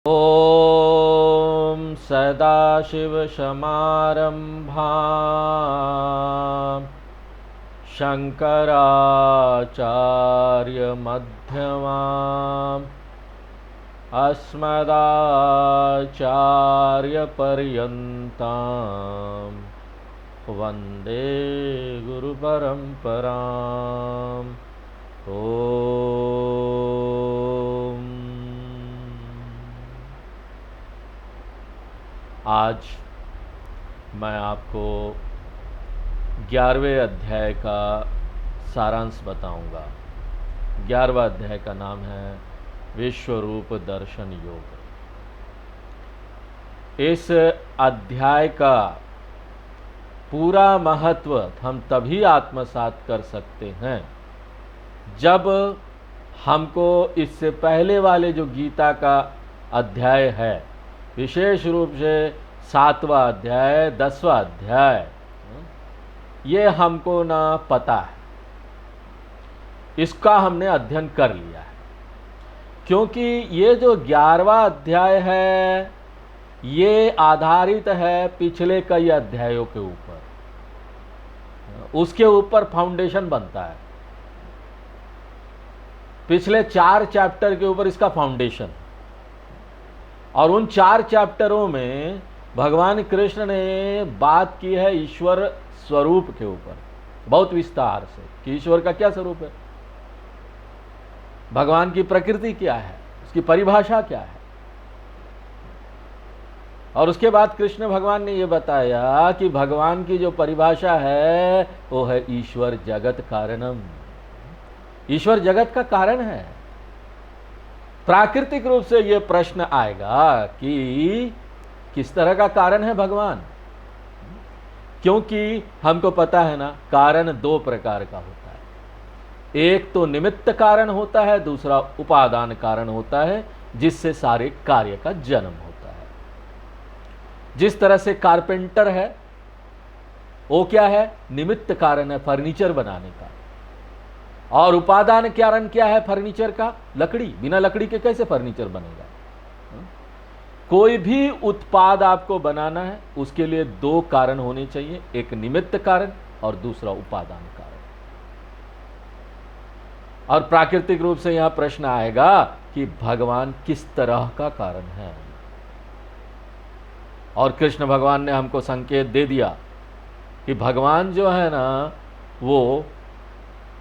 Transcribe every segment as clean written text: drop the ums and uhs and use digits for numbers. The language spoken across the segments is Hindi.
ॐ सदाशिवसमारम्भां शङ्कराचार्यमध्यमाम् अस्मदाचार्यपर्यन्तां वन्दे गुरुपरम्पराम्। आज मैं आपको 11वें अध्याय का सारांश बताऊंगा। 11वां अध्याय का नाम है विश्वरूप दर्शन योग। इस अध्याय का पूरा महत्व हम तभी आत्मसात कर सकते हैं जब हमको इससे पहले वाले जो गीता का अध्याय है, विशेष रूप से 7वां अध्याय 10वां अध्याय, ये हमको ना पता है, इसका हमने अध्ययन कर लिया है। क्योंकि ये जो 11वां अध्याय है ये आधारित है पिछले कई अध्यायों के ऊपर, उसके ऊपर फाउंडेशन बनता है। पिछले 4 चैप्टर के ऊपर इसका फाउंडेशन, और उन 4 चैप्टरों में भगवान कृष्ण ने बात की है ईश्वर स्वरूप के ऊपर बहुत विस्तार से, कि ईश्वर का क्या स्वरूप है, भगवान की प्रकृति क्या है, उसकी परिभाषा क्या है। और उसके बाद कृष्ण भगवान ने यह बताया कि भगवान की जो परिभाषा है वो है ईश्वर जगत कारणम। ईश्वर जगत का कारण है। प्राकृतिक रूप से यह प्रश्न आएगा कि किस तरह का कारण है भगवान, क्योंकि हमको पता है ना, कारण 2 प्रकार का होता है। एक तो निमित्त कारण होता है, दूसरा उपादान कारण होता है, जिससे सारे कार्य का जन्म होता है। जिस तरह से कारपेंटर है वो क्या है, निमित्त कारण है फर्नीचर बनाने का, और उपादान कारण क्या है फर्नीचर का, लकड़ी। बिना लकड़ी के कैसे फर्नीचर बनेगा। कोई भी उत्पाद आपको बनाना है उसके लिए 2 कारण होने चाहिए, एक निमित्त कारण और दूसरा उपादान कारण। और प्राकृतिक रूप से यहां प्रश्न आएगा कि भगवान किस तरह का कारण है। और कृष्ण भगवान ने हमको संकेत दे दिया कि भगवान जो है ना वो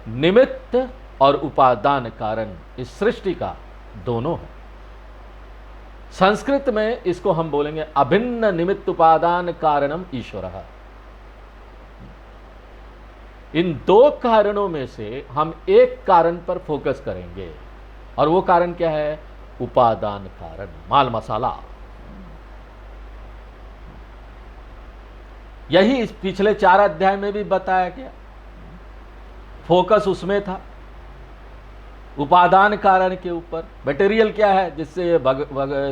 निमित्त और उपादान कारण इस सृष्टि का दोनों है। संस्कृत में इसको हम बोलेंगे अभिन्न निमित्त उपादान कारणम ईश्वरः। इन 2 कारणों में से हम एक कारण पर फोकस करेंगे, और वो कारण क्या है, उपादान कारण, माल मसाला। यही इस पिछले 4 अध्याय में भी बताया गया, फोकस उसमें था, उपादान कारण के ऊपर। मटेरियल क्या है जिससे ये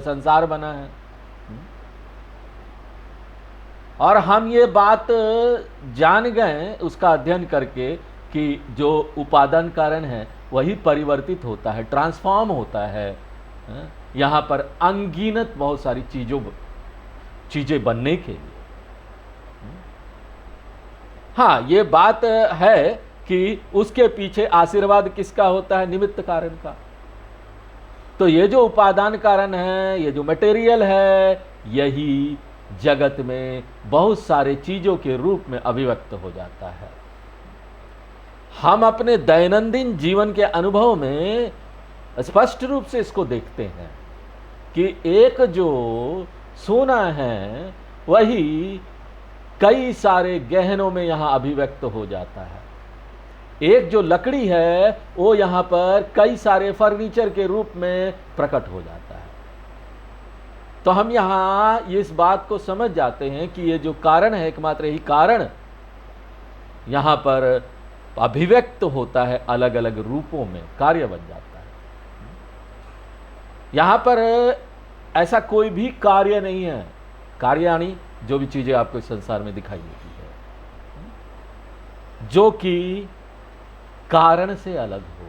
संसार बना है। और हम ये बात जान गए उसका अध्ययन करके कि जो उपादान कारण है वही परिवर्तित होता है, ट्रांसफॉर्म होता है यहाँ पर अनगिनत बहुत सारी चीजें बनने के लिए। हाँ, ये बात है कि उसके पीछे आशीर्वाद किसका होता है, निमित्त कारण का। तो ये जो उपादान कारण है, ये जो मटेरियल है, यही जगत में बहुत सारे चीजों के रूप में अभिव्यक्त हो जाता है। हम अपने दैनंदिन जीवन के अनुभव में स्पष्ट रूप से इसको देखते हैं कि एक जो सोना है वही कई सारे गहनों में यहां अभिव्यक्त हो जाता है। एक जो लकड़ी है वो यहां पर कई सारे फर्नीचर के रूप में प्रकट हो जाता है। तो हम यहां इस बात को समझ जाते हैं कि ये जो कारण है, एकमात्र ही कारण यहां पर अभिव्यक्त होता है, अलग अलग रूपों में कार्य बन जाता है। यहां पर ऐसा कोई भी कार्य नहीं है, कार्य यानी जो भी चीजें आपको इस संसार में दिखाई देती है जो कि कारण से अलग हो।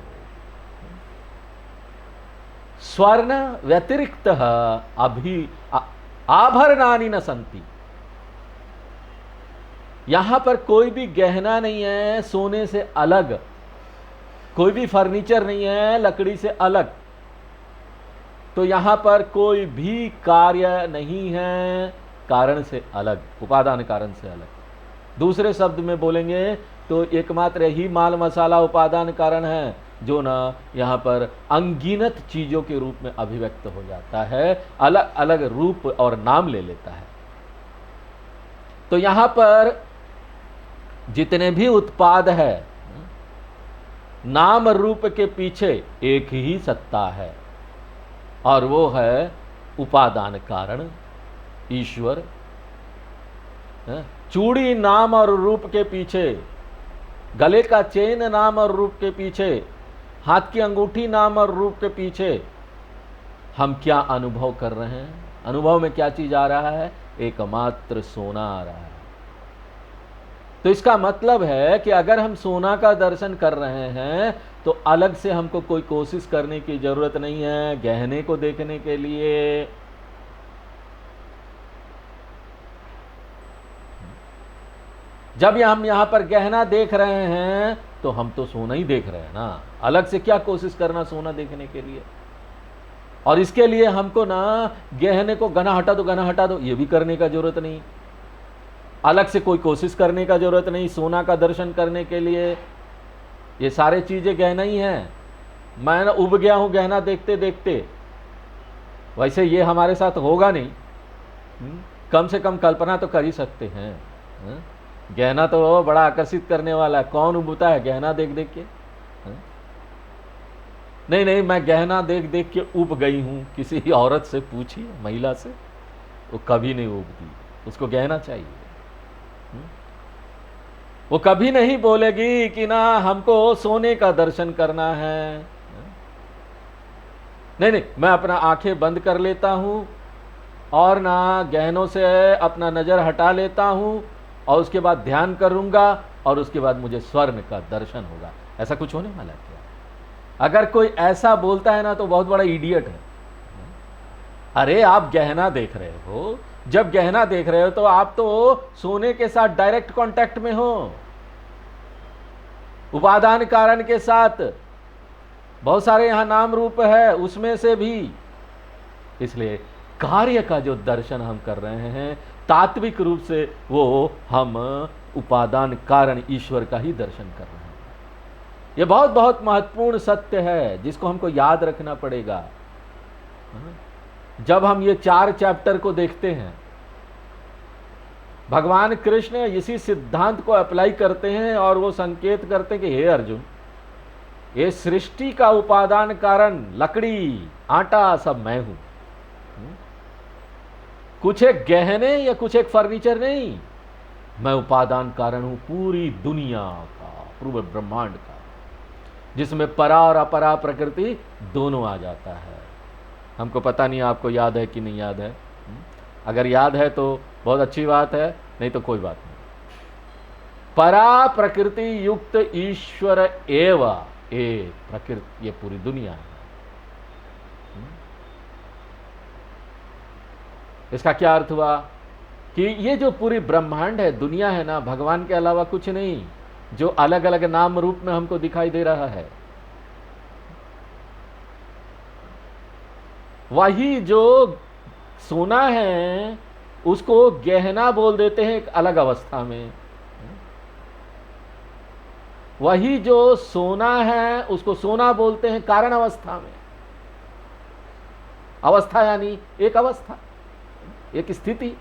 स्वर्ण व्यतिरिक्त आभरणानि न संति। यहां पर कोई भी गहना नहीं है सोने से अलग, कोई भी फर्नीचर नहीं है लकड़ी से अलग, तो यहां पर कोई भी कार्य नहीं है कारण से अलग, उपादान कारण से अलग। दूसरे शब्द में बोलेंगे तो एकमात्र ही माल मसाला उपादान कारण है जो ना यहाँ पर अनगिनत चीजों के रूप में अभिव्यक्त हो जाता है, अलग अलग रूप और नाम ले लेता है। तो यहां पर जितने भी उत्पाद है, नाम रूप के पीछे एक ही सत्ता है और वो है उपादान कारण ईश्वर। चूड़ी नाम और रूप के पीछे, गले का चेन नाम और रूप के पीछे, हाथ की अंगूठी नाम और रूप के पीछे हम क्या अनुभव कर रहे हैं? अनुभव में क्या चीज आ रहा है? एकमात्र सोना आ रहा है। तो इसका मतलब है कि अगर हम सोना का दर्शन कर रहे हैं तो अलग से हमको कोई कोशिश करने की जरूरत नहीं है गहने को देखने के लिए। जब हम यहां पर गहना देख रहे हैं तो हम तो सोना ही देख रहे हैं ना, अलग से क्या कोशिश करना सोना देखने के लिए। और इसके लिए हमको ना गहने को गना हटा दो ये भी करने का जरूरत नहीं, अलग से कोई कोशिश करने का जरूरत नहीं सोना का दर्शन करने के लिए। ये सारे चीजें गहना ही हैं। मैं ना उब गया हूं गहना देखते देखते, वैसे ये हमारे साथ होगा नहीं, कम से कम कल्पना तो कर ही सकते हैं। गहना तो बड़ा आकर्षित करने वाला है, कौन उबता है गहना देख देख के? नहीं, मैं गहना देख देख के उब गई हूं, किसी औरत से पूछिए, महिला से, वो कभी नहीं उबती, उसको गहना चाहिए। वो कभी नहीं बोलेगी कि ना हमको सोने का दर्शन करना है। नहीं, मैं अपना आंखें बंद कर लेता हूं और ना गहनों से अपना नजर हटा लेता हूं और उसके बाद ध्यान करूंगा और उसके बाद मुझे स्वर्ण का दर्शन होगा। ऐसा कुछ होने वाला क्या? अगर कोई ऐसा बोलता है ना तो बहुत बड़ा इडियट है। अरे आप गहना देख रहे हो, जब गहना देख रहे हो तो आप तो सोने के साथ डायरेक्ट कांटेक्ट में हो, उपादान कारण के साथ। बहुत सारे यहां नाम रूप है उसमें से भी, इसलिए कार्य का जो दर्शन हम कर रहे हैं तात्विक रूप से वो हम उपादान कारण ईश्वर का ही दर्शन कर रहे हैं। ये बहुत बहुत महत्वपूर्ण सत्य है जिसको हमको याद रखना पड़ेगा। जब हम ये 4 चैप्टर को देखते हैं, भगवान कृष्ण इसी सिद्धांत को अप्लाई करते हैं और वो संकेत करते हैं कि हे अर्जुन, ये सृष्टि का उपादान कारण लकड़ी आटा सब मैं हूं। कुछ एक गहने या कुछ एक फर्नीचर नहीं, मैं उपादान कारण हूं पूरी दुनिया का, पूरे ब्रह्मांड का, जिसमें परा और अपरा प्रकृति दोनों आ जाता है। हमको पता नहीं आपको याद है कि नहीं याद है। अगर याद है तो बहुत अच्छी बात है, नहीं तो कोई बात नहीं। परा प्रकृति युक्त ईश्वर एव ए प्रकृति, ये पूरी दुनिया है। इसका क्या अर्थ हुआ कि ये जो पूरी ब्रह्मांड है, दुनिया है ना, भगवान के अलावा कुछ नहीं, जो अलग अलग नाम रूप में हमको दिखाई दे रहा है। वही जो सोना है उसको गहना बोल देते हैं एक अलग अवस्था में, वही जो सोना है उसको सोना बोलते हैं कारण अवस्था में। अवस्था यानी एक अवस्था, एक स्थिति।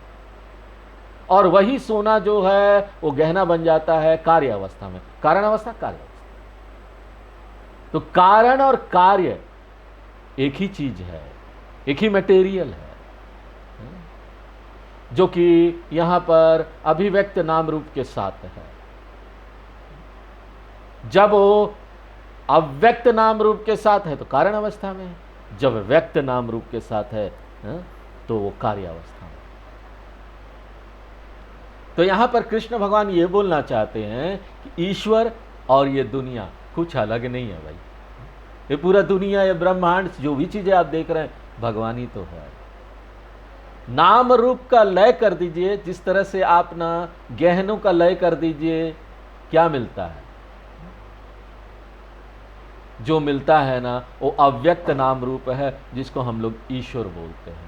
और वही सोना जो है वो गहना बन जाता है कार्य अवस्था में। कारण अवस्था, कार्य अवस्था। तो कारण और कार्य एक ही चीज है, एक ही मटेरियल है, जो कि यहां पर अभिव्यक्त नाम रूप के साथ है। जब वो अव्यक्त नाम रूप के साथ है तो कारण अवस्था में है, जब व्यक्त नाम रूप के साथ है तो वो कार्य अवस्था में। तो यहां पर कृष्ण भगवान ये बोलना चाहते हैं कि ईश्वर और ये दुनिया कुछ अलग नहीं है भाई। ये पूरा दुनिया, ये ब्रह्मांड, जो भी चीजें आप देख रहे हैं भगवान ही तो है। नाम रूप का लय कर दीजिए, जिस तरह से आप ना गहनों का लय कर दीजिए, क्या मिलता है? जो मिलता है ना वो अव्यक्त नाम रूप है, जिसको हम लोग ईश्वर बोलते हैं।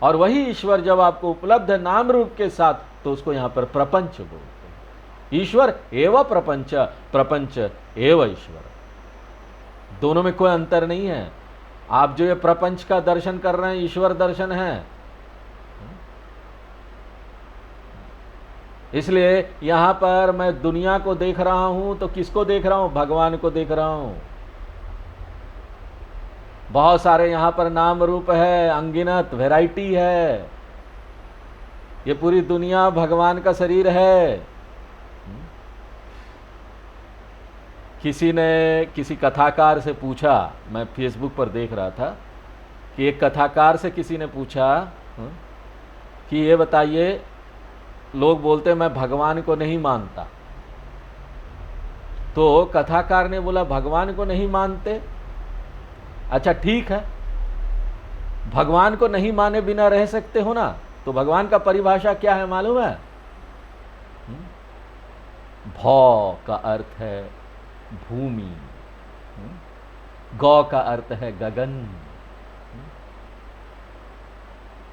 और वही ईश्वर जब आपको उपलब्ध है नाम रूप के साथ, तो उसको यहां पर प्रपंच बोलते हैं। ईश्वर एवं प्रपंच, प्रपंच एवं ईश्वर, दोनों में कोई अंतर नहीं है। आप जो ये प्रपंच का दर्शन कर रहे हैं, ईश्वर दर्शन है। इसलिए यहां पर मैं दुनिया को देख रहा हूं तो किसको देख रहा हूं? भगवान को देख रहा हूं। बहुत सारे यहां पर नाम रूप है, अनगिनत वैरायटी है। ये पूरी दुनिया भगवान का शरीर है। किसी ने किसी कथाकार से पूछा, मैं फेसबुक पर देख रहा था कि एक कथाकार से किसी ने पूछा कि ये बताइए, लोग बोलते मैं भगवान को नहीं मानता। तो कथाकार ने बोला भगवान को नहीं मानते? अच्छा ठीक है, भगवान को नहीं माने बिना रह सकते हो ना? तो भगवान का परिभाषा क्या है मालूम है? भौ का अर्थ है भूमि, गौ का अर्थ है गगन,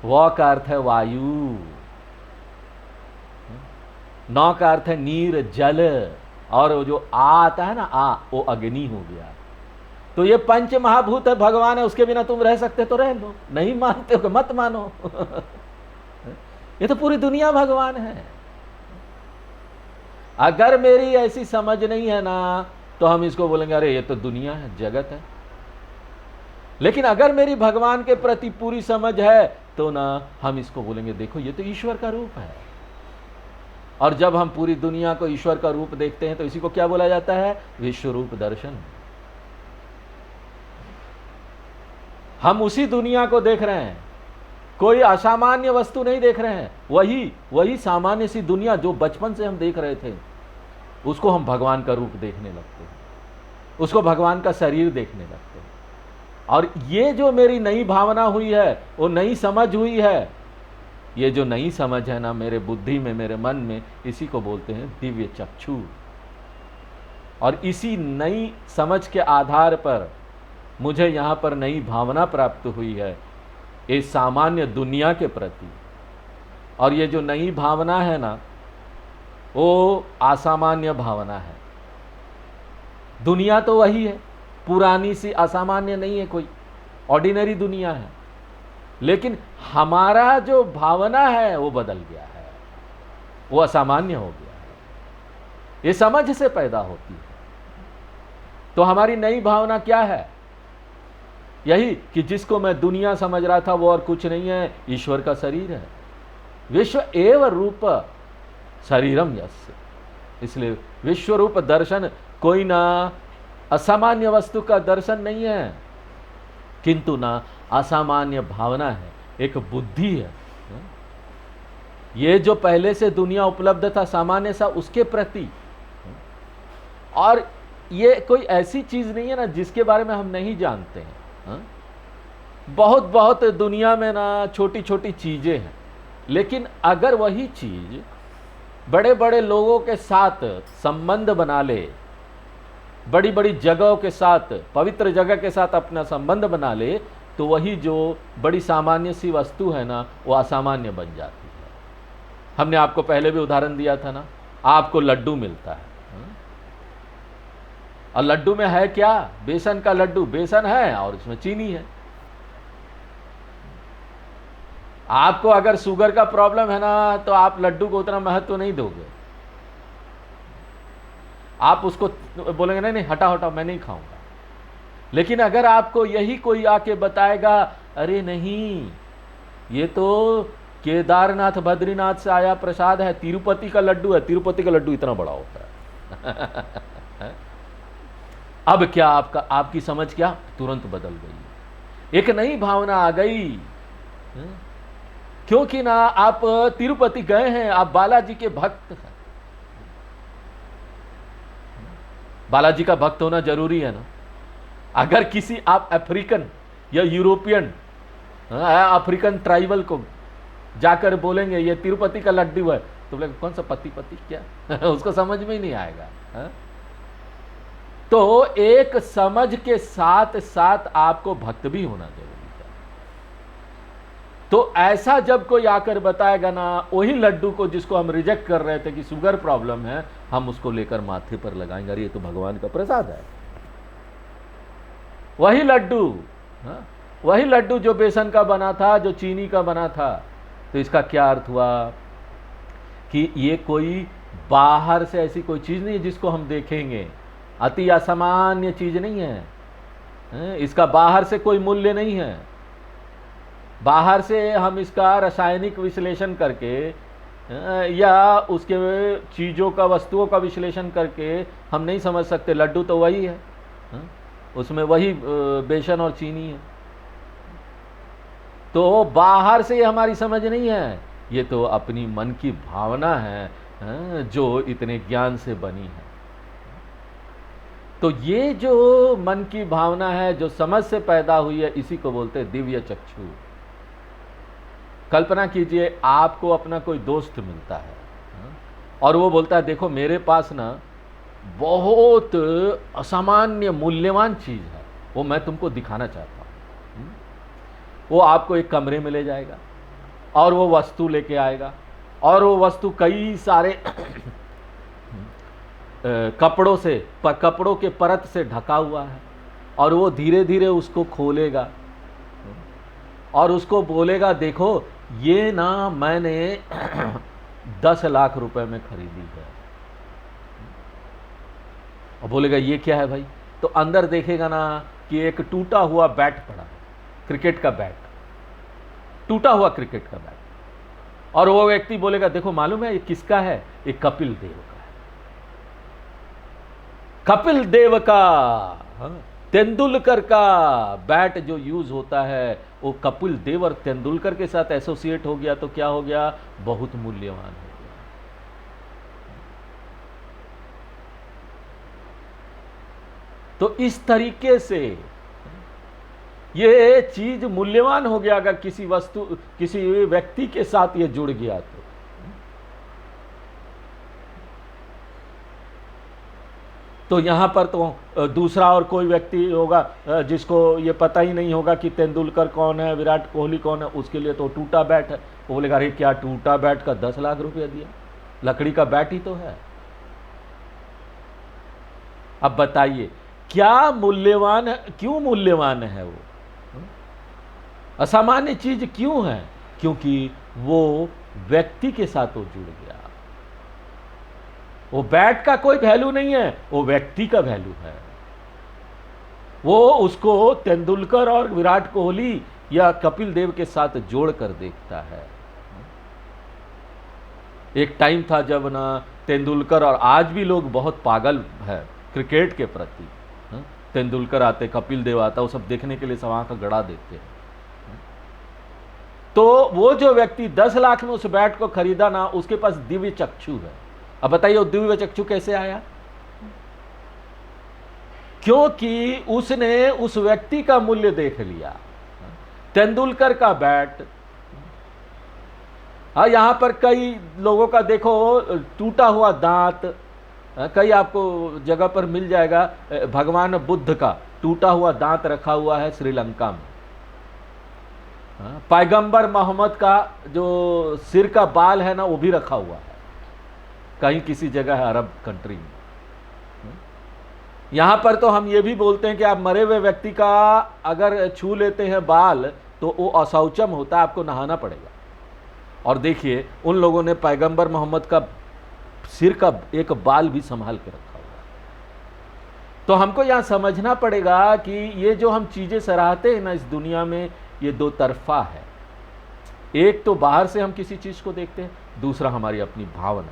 व का अर्थ है वायु, नौ का अर्थ है नीर जल, और वो जो आ आता है ना, आ, वो अग्नि हो गया। तो ये पंच महाभूत है, भगवान है, उसके बिना तुम रह सकते तो रह लो, नहीं मानते हो मत मानो। ये तो पूरी दुनिया भगवान है। अगर मेरी ऐसी समझ नहीं है ना, तो हम इसको बोलेंगे अरे ये तो दुनिया है, जगत है। लेकिन अगर मेरी भगवान के प्रति पूरी समझ है, तो ना हम इसको बोलेंगे देखो ये तो ईश्वर का रूप है। और जब हम पूरी दुनिया को ईश्वर का रूप देखते हैं, तो इसी को क्या बोला जाता है? विश्व रूप दर्शन। हम उसी दुनिया को देख रहे हैं, कोई असामान्य वस्तु नहीं देख रहे हैं। वही सामान्य सी दुनिया जो बचपन से हम देख रहे थे, उसको हम भगवान का रूप देखने लगते हैं, उसको भगवान का शरीर देखने लगते हैं। और ये जो मेरी नई भावना हुई है, वो नई समझ हुई है, ये जो नई समझ है ना मेरे बुद्धि में, मेरे मन में, इसी को बोलते हैं दिव्य चक्षु। और इसी नई समझ के आधार पर मुझे यहाँ पर नई भावना प्राप्त हुई है इस सामान्य दुनिया के प्रति। और ये जो नई भावना है ना, वो असामान्य भावना है। दुनिया तो वही है, पुरानी सी, असामान्य नहीं है, कोई ऑर्डिनरी दुनिया है। लेकिन हमारा जो भावना है वो बदल गया है, वो असामान्य हो गया है। ये समझ से पैदा होती है। तो हमारी नई भावना क्या है? यही कि जिसको मैं दुनिया समझ रहा था वो और कुछ नहीं है, ईश्वर का शरीर है। विश्व एव रूप शरीरम यस्य। इसलिए विश्व रूप दर्शन कोई ना असामान्य वस्तु का दर्शन नहीं है, किंतु ना असामान्य भावना है, एक बुद्धि है। ये जो पहले से दुनिया उपलब्ध था सामान्य सा, उसके प्रति। और ये कोई ऐसी चीज नहीं है ना जिसके बारे में हम नहीं जानते हैं। बहुत दुनिया में ना छोटी छोटी चीजें हैं, लेकिन अगर वही चीज बड़े बड़े लोगों के साथ संबंध बना ले, बड़ी बड़ी जगहों के साथ, पवित्र जगह के साथ अपना संबंध बना ले, तो वही जो बड़ी सामान्य सी वस्तु है ना, वो असामान्य बन जाती है। हमने आपको पहले भी उदाहरण दिया था ना, आपको लड्डू मिलता है, और लड्डू में है क्या? बेसन का लड्डू, बेसन है और इसमें चीनी है। आपको अगर शुगर का प्रॉब्लम है ना, तो आप लड्डू को उतना महत्व नहीं दोगे। आप उसको बोलेंगे नहीं नहीं हटा हटा, मैं नहीं खाऊंगा। लेकिन अगर आपको यही कोई आके बताएगा, अरे नहीं ये तो केदारनाथ बद्रीनाथ से आया प्रसाद है, तिरुपति का लड्डू है, तिरुपति का लड्डू इतना बड़ा होता है। अब क्या आपकी समझ क्या तुरंत बदल गई, एक नई भावना आ गई। क्योंकि ना आप तिरुपति गए हैं, आप बालाजी के भक्त हैं। बालाजी का भक्त होना जरूरी है ना। अगर किसी आप अफ्रीकन या यूरोपियन अफ्रीकन ट्राइबल को जाकर बोलेंगे ये तिरुपति का लड्डू है, तो बोलेंगे कौन सा पति पति क्या उसको समझ में ही नहीं आएगा। हा? तो एक समझ के साथ साथ आपको भक्त भी होना जरूरी है। तो ऐसा जब कोई आकर बताएगा ना, वही लड्डू को जिसको हम रिजेक्ट कर रहे थे कि शुगर प्रॉब्लम है, हम उसको लेकर माथे पर लगाएंगे, अरे ये तो भगवान का प्रसाद है। वही लड्डू, वही लड्डू जो बेसन का बना था, जो चीनी का बना था। तो इसका क्या अर्थ हुआ कि ये कोई बाहर से ऐसी कोई चीज नहीं है जिसको हम देखेंगे, अति असामान्य चीज नहीं है, इसका बाहर से कोई मूल्य नहीं है। बाहर से हम इसका रासायनिक विश्लेषण करके या उसके चीजों का, वस्तुओं का विश्लेषण करके हम नहीं समझ सकते। लड्डू तो वही है, उसमें वही बेसन और चीनी है। तो बाहर से हमारी समझ नहीं है, ये तो अपनी मन की भावना है जो इतने ज्ञान से बनी है। तो ये जो मन की भावना है, जो समझ से पैदा हुई है, इसी को बोलते हैं दिव्य चक्षु। कल्पना कीजिए आपको अपना कोई दोस्त मिलता है और वो बोलता है देखो मेरे पास ना बहुत असामान्य मूल्यवान चीज है, वो मैं तुमको दिखाना चाहता हूं। वो आपको एक कमरे में ले जाएगा और वो वस्तु लेके आएगा, और वो वस्तु कई सारे कपड़ों से, कपड़ों के परत से ढका हुआ है, और वो धीरे धीरे उसको खोलेगा और उसको बोलेगा देखो ये ना मैंने 10 लाख रुपए में खरीदी है। और बोलेगा ये क्या है भाई? तो अंदर देखेगा ना कि एक टूटा हुआ बैट पड़ा है, क्रिकेट का बैट, टूटा हुआ क्रिकेट का बैट। और वो व्यक्ति बोलेगा देखो मालूम है ये किसका है? ये कपिल देव का है। कपिल देव का, तेंदुलकर का बैट जो यूज होता है वो कपिल देव और तेंदुलकर के साथ एसोसिएट हो गया, तो क्या हो गया? बहुत मूल्यवान हो गया। तो इस तरीके से ये चीज मूल्यवान हो गया अगर किसी वस्तु, किसी व्यक्ति के साथ ये जुड़ गया तो। तो यहाँ पर तो दूसरा और कोई व्यक्ति होगा जिसको ये पता ही नहीं होगा कि तेंदुलकर कौन है, विराट कोहली कौन है, उसके लिए तो टूटा बैट है। वो बोलेगा अरे क्या टूटा बैट का 10 लाख रुपया दिया? लकड़ी का बैट ही तो है। अब बताइए क्या मूल्यवान है, क्यों मूल्यवान है वो? असामान्य चीज क्यों है? क्योंकि वो व्यक्ति के साथ वो जुड़ गया। वो बैट का कोई वैल्यू नहीं है, वो व्यक्ति का वैल्यू है। वो उसको तेंदुलकर और विराट कोहली या कपिल देव के साथ जोड़कर देखता है। एक टाइम था जब ना तेंदुलकर, और आज भी लोग बहुत पागल है क्रिकेट के प्रति। तेंदुलकर आते, कपिल देव आता, वो सब देखने के लिए सब आंख गड़ा देते हैं। तो वो जो व्यक्ति 10 लाख में उस बैट को खरीदा ना, उसके पास दिव्य चक्षु है। अब बताइए वो दिव्य चक्षु कैसे आया? क्योंकि उसने उस व्यक्ति का मूल्य देख लिया। तेंदुलकर का बैट, यहां पर कई लोगों का देखो टूटा हुआ दांत, कई आपको जगह पर मिल जाएगा। भगवान बुद्ध का टूटा हुआ दांत रखा हुआ है श्रीलंका में। पैगंबर मोहम्मद का जो सिर का बाल है ना, वो भी रखा हुआ है कहीं किसी जगह है अरब कंट्री में। यहां पर तो हम ये भी बोलते हैं कि आप मरे हुए व्यक्ति का अगर छू लेते हैं बाल तो वो अशौचम होता है, आपको नहाना पड़ेगा। और देखिए उन लोगों ने पैगंबर मोहम्मद का सिर का एक बाल भी संभाल के रखा हुआ है। तो हमको यहां समझना पड़ेगा कि ये जो हम चीजें सराहते हैं ना इस दुनिया में, ये दो तरफा है। एक तो बाहर से हम किसी चीज को देखते हैं, दूसरा हमारी अपनी भावना।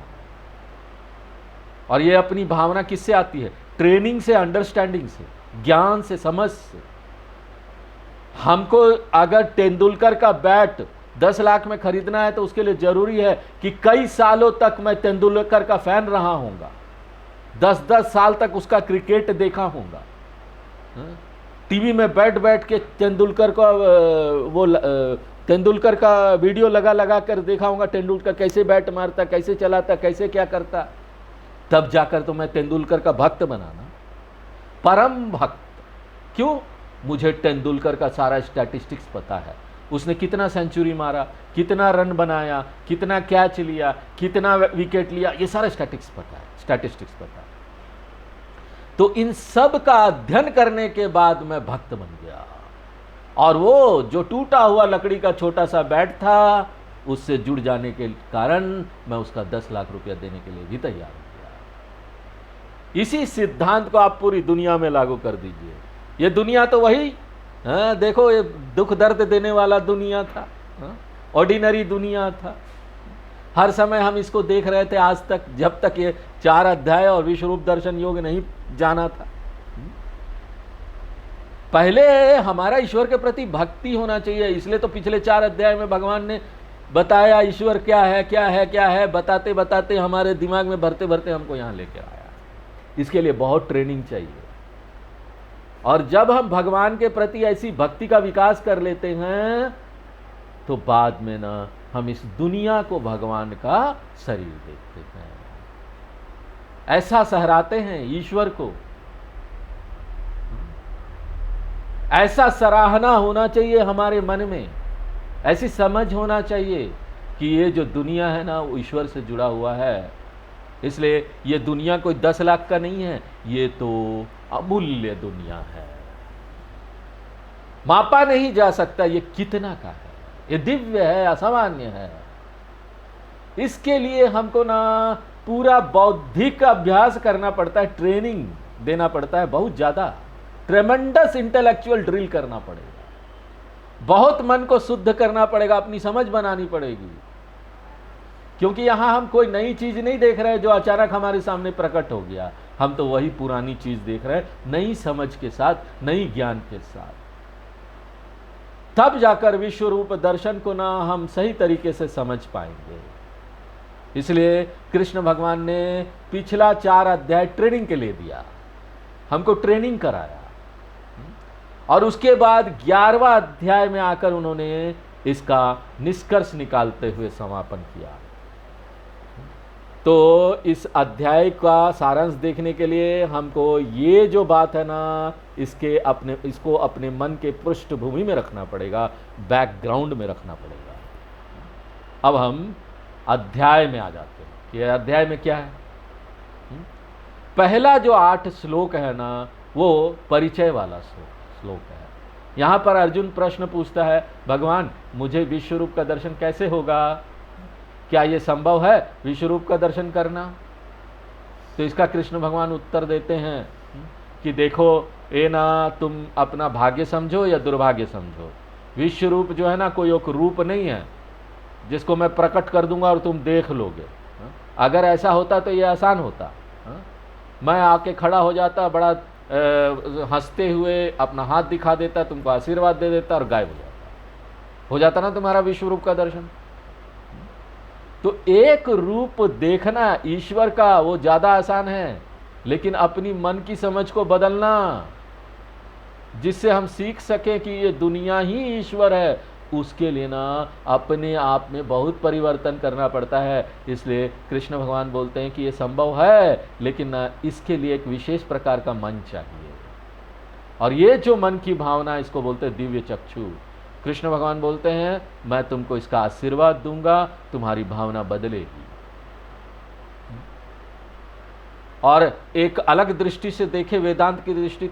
और ये अपनी भावना किससे आती है? ट्रेनिंग से, अंडरस्टैंडिंग से, ज्ञान से, समझ से। हमको अगर तेंदुलकर का बैट 10 लाख में खरीदना है तो उसके लिए जरूरी है कि कई सालों तक मैं तेंदुलकर का फैन रहा हूंगा, 10-10 साल तक उसका क्रिकेट देखा होगा, टीवी में बैठ बैठ के तेंदुलकर का तेंदुलकर का वीडियो लगा लगा कर देखा होगा, तेंदुलकर कैसे बैट मारता, कैसे चलाता, कैसे क्या करता, तब जाकर तो मैं तेंदुलकर का भक्त बनाना, परम भक्त। क्यों? मुझे तेंदुलकर का सारा स्टैटिस्टिक्स पता है, उसने कितना सेंचुरी मारा, कितना रन बनाया, कितना कैच लिया, कितना विकेट लिया, ये सारा स्टैटिस्टिक्स पता है। तो इन सब का अध्ययन करने के बाद मैं भक्त बन गया, और वो जो टूटा हुआ लकड़ी का छोटा सा बैट था, उससे जुड़ जाने के कारण मैं उसका 10 लाख रुपया देने के लिए भी तैयार हो गया। इसी सिद्धांत को आप पूरी दुनिया में लागू कर दीजिए। ये दुनिया तो वही, देखो, ये दुख दर्द देने वाला दुनिया था, ऑर्डिनरी दुनिया था। हर समय हम इसको देख रहे थे आज तक, जब तक ये 4 अध्याय और विश्वरूप दर्शन योग नहीं जाना था। पहले हमारा ईश्वर के प्रति भक्ति होना चाहिए, इसलिए तो पिछले 4 अध्याय में भगवान ने बताया ईश्वर क्या है, क्या है, क्या है, बताते बताते हमारे दिमाग में भरते भरते हमको यहाँ लेके आया। इसके लिए बहुत ट्रेनिंग चाहिए, और जब हम भगवान के प्रति ऐसी भक्ति का विकास कर लेते हैं तो बाद में ना हम इस दुनिया को भगवान का शरीर देखते हैं, ऐसा सहराते हैं ईश्वर को। ऐसा सराहना होना चाहिए हमारे मन में, ऐसी समझ होना चाहिए कि ये जो दुनिया है ना वो ईश्वर से जुड़ा हुआ है। इसलिए ये दुनिया कोई 10 लाख का नहीं है, ये तो अमूल्य दुनिया है, मापा नहीं जा सकता ये कितना का है, ये दिव्य है, असामान्य है। इसके लिए हमको ना पूरा बौद्धिक अभ्यास करना पड़ता है, ट्रेनिंग देना पड़ता है, बहुत ज्यादा ट्रेमेंडस इंटेलेक्चुअल ड्रिल करना पड़ेगा, बहुत मन को शुद्ध करना पड़ेगा, अपनी समझ बनानी पड़ेगी। क्योंकि यहां हम कोई नई चीज नहीं देख रहे हैं जो अचानक हमारे सामने प्रकट हो गया, हम तो वही पुरानी चीज देख रहे हैं, नई समझ के साथ, नई ज्ञान के साथ। तब जाकर विश्व रूप दर्शन को ना हम सही तरीके से समझ पाएंगे। इसलिए कृष्ण भगवान ने पिछला 4 अध्याय ट्रेनिंग के लिए दिया, हमको ट्रेनिंग कराया, और उसके बाद 11वां अध्याय में आकर उन्होंने इसका निष्कर्ष निकालते हुए समापन किया। तो इस अध्याय का सारांश देखने के लिए हमको ये जो बात है ना, इसको अपने मन के पृष्ठभूमि में रखना पड़ेगा, बैकग्राउंड में रखना पड़ेगा। अब हम अध्याय में आ जाते हैं कि अध्याय में क्या है। पहला जो 8 श्लोक है ना, वो परिचय वाला श्लोक है। यहाँ पर अर्जुन प्रश्न पूछता है, भगवान मुझे विश्वरूप का दर्शन कैसे होगा, क्या ये संभव है विश्वरूप का दर्शन करना? तो इसका कृष्ण भगवान उत्तर देते हैं कि देखो, ये ना तुम अपना भाग्य समझो या दुर्भाग्य समझो। विश्वरूप जो है ना कोई एक रूप नहीं है जिसको मैं प्रकट कर दूंगा और तुम देख लोगे। अगर ऐसा होता तो ये आसान होता, मैं आके खड़ा हो जाता, बड़ा हंसते हुए अपना हाथ दिखा देता, तुमको आशीर्वाद दे देता और गायब हो जाता ना तुम्हारा विश्वरूप का दर्शन। तो एक रूप देखना ईश्वर का वो ज्यादा आसान है, लेकिन अपनी मन की समझ को बदलना, जिससे हम सीख सकें कि ये दुनिया ही ईश्वर है, उसके लिए ना अपने आप में बहुत परिवर्तन करना पड़ता है। इसलिए कृष्ण भगवान बोलते हैं कि ये संभव है, लेकिन ना इसके लिए एक विशेष प्रकार का मन चाहिए, और ये जो मन की भावना, इसको बोलते हैं दिव्य चक्षु। कृष्ण भगवान बोलते हैं मैं तुमको इसका आशीर्वाद दूंगा, तुम्हारी भावना बदलेगी। और एक अलग दृष्टि से देखे, वेदांत की दृष्टि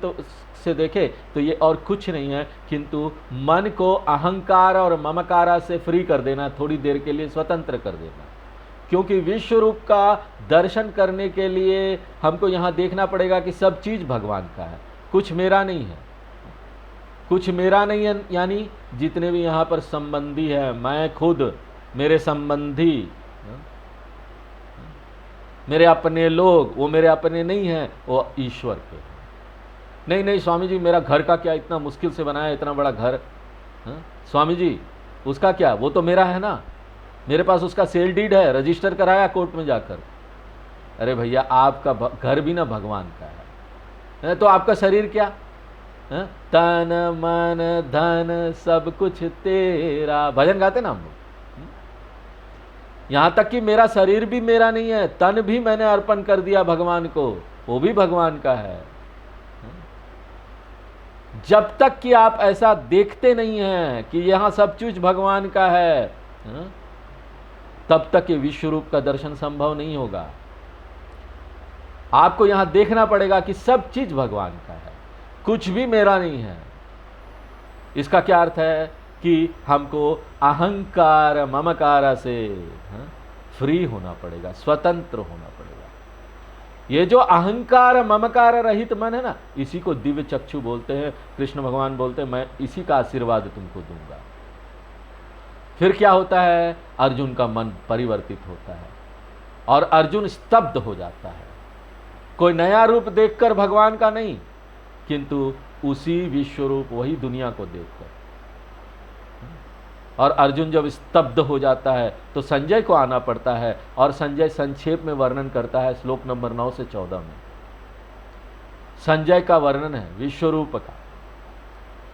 से देखे तो ये और कुछ नहीं है किंतु मन को अहंकार और ममकारा से फ्री कर देना, थोड़ी देर के लिए स्वतंत्र कर देना। क्योंकि विश्व रूप का दर्शन करने के लिए हमको यहाँ देखना पड़ेगा कि सब चीज भगवान का है, कुछ मेरा नहीं है। कुछ मेरा नहीं है यानी जितने भी यहाँ पर संबंधी है, मैं खुद, मेरे संबंधी, मेरे अपने लोग, वो मेरे अपने नहीं हैं, वो ईश्वर के हैं। नहीं नहीं स्वामी जी, मेरा घर का क्या, इतना मुश्किल से बनाया इतना बड़ा घर, स्वामी जी उसका क्या, वो तो मेरा है ना, मेरे पास उसका सेल डीड है, रजिस्टर कराया कोर्ट में जाकर। अरे भैया, आपका घर भी ना भगवान का है, तो आपका शरीर क्या, हाँ? तन मन धन सब कुछ तेरा, भजन गाते ना हम लोग। यहां तक कि मेरा शरीर भी मेरा नहीं है, तन भी मैंने अर्पण कर दिया भगवान को, वो भी भगवान का है। जब तक कि आप ऐसा देखते नहीं हैं कि यहां सब चीज भगवान का है, तब तक ये विश्व रूप का दर्शन संभव नहीं होगा। आपको यहां देखना पड़ेगा कि सब चीज भगवान का है, कुछ भी मेरा नहीं है। इसका क्या अर्थ है कि हमको अहंकार ममकार से फ्री होना पड़ेगा, स्वतंत्र होना पड़ेगा। ये जो अहंकार ममकार रहित मन है ना, इसी को दिव्य चक्षु बोलते हैं। कृष्ण भगवान बोलते हैं मैं इसी का आशीर्वाद तुमको दूंगा। फिर क्या होता है, अर्जुन का मन परिवर्तित होता है और अर्जुन स्तब्ध हो जाता है। कोई नया रूप देखकर भगवान का नहीं, किंतु उसी विश्व रूप वही दुनिया को देखकर। और अर्जुन जब स्तब्ध हो जाता है तो संजय को आना पड़ता है, और संजय संक्षेप में वर्णन करता है श्लोक नंबर 9 से 14 में। संजय का वर्णन है विश्व रूप का।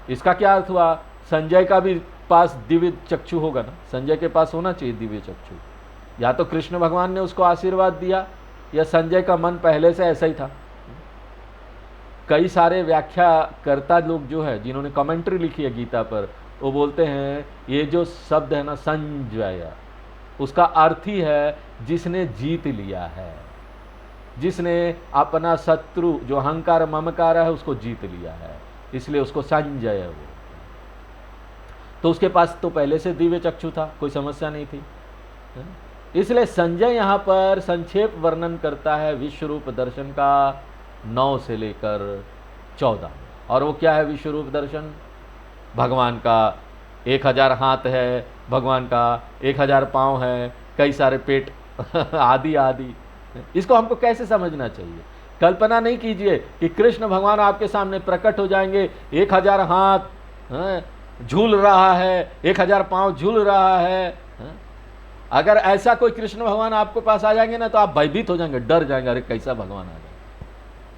इसका क्या अर्थ हुआ, संजय का भी पास दिव्य चक्षु होगा ना, संजय के पास होना चाहिए दिव्य चक्षु। या तो कृष्ण भगवान ने उसको आशीर्वाद दिया, या संजय का मन पहले से ऐसा ही था। कई सारे व्याख्याकर्ता लोग जो है, जिन्होंने कमेंट्री लिखी है गीता पर, वो बोलते हैं ये जो शब्द है ना संजय, उसका अर्थ ही है जिसने जीत लिया है, जिसने अपना शत्रु जो अहंकार ममकार है उसको जीत लिया है, इसलिए उसको संजय हो। तो उसके पास तो पहले से दिव्य चक्षु था, कोई समस्या नहीं थी। इसलिए संजय यहाँ पर संक्षेप वर्णन करता है विश्व रूप दर्शन का 9 से लेकर 14। और वो क्या है विश्व रूप दर्शन? भगवान का 1000 हाथ है, भगवान का 1000 पाँव है, कई सारे पेट आदि आदि। इसको हमको कैसे समझना चाहिए? कल्पना नहीं कीजिए कि कृष्ण भगवान आपके सामने प्रकट हो जाएंगे, 1000 हाथ झूल रहा है, 1000 पाँव झूल रहा है। अगर ऐसा कोई कृष्ण भगवान आपके पास आ जाएंगे ना, तो आप भयभीत हो जाएंगे, डर जाएंगे, अरे कैसा भगवान आ जाए।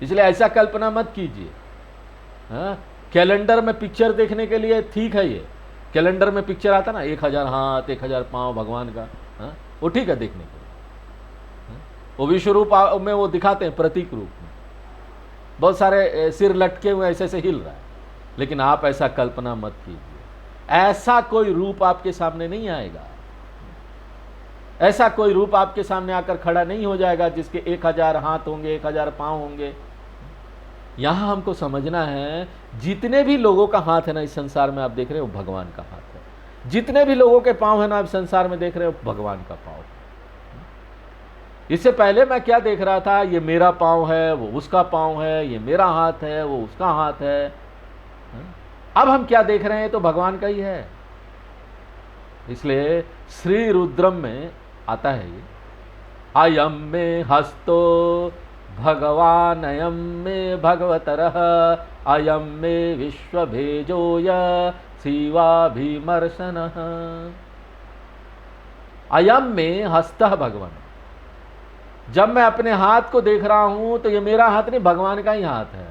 इसलिए ऐसा कल्पना मत कीजिए। कैलेंडर में पिक्चर देखने के लिए ठीक है, ये कैलेंडर में पिक्चर आता ना 1000 हाथ 1000 पाँव भगवान का, वो ठीक है देखने के लिए। वो विश्व रूप में वो दिखाते हैं प्रतीक रूप में, बहुत सारे सिर लटके हुए ऐसे ऐसे हिल रहा है। लेकिन आप ऐसा कल्पना मत कीजिए, ऐसा कोई रूप आपके सामने नहीं आएगा, ऐसा कोई रूप आपके सामने आकर खड़ा नहीं हो जाएगा जिसके 1000 हाथ होंगे, 1000 पाँव होंगे। यहां हमको समझना है जितने भी लोगों का हाथ है ना इस संसार में आप देख रहे हो, भगवान का हाथ है। जितने भी लोगों के पांव है ना आप संसार में देख रहे हो, भगवान का पांव है। इससे पहले मैं क्या देख रहा था, ये मेरा पांव है, वो उसका पांव है, ये मेरा हाथ है, वो उसका हाथ है। अब हम क्या देख रहे हैं, तो भगवान का ही है। इसलिए श्री रुद्रम में आता है ये, अयम में हस्तो भगवान अयम में भगवतरः अयम में विश्व भेजोय शिवाभिमर्शनः। अयम में हस्तः भगवान। जब मैं अपने हाथ को देख रहा हूं तो ये मेरा हाथ नहीं, भगवान का ही हाथ है।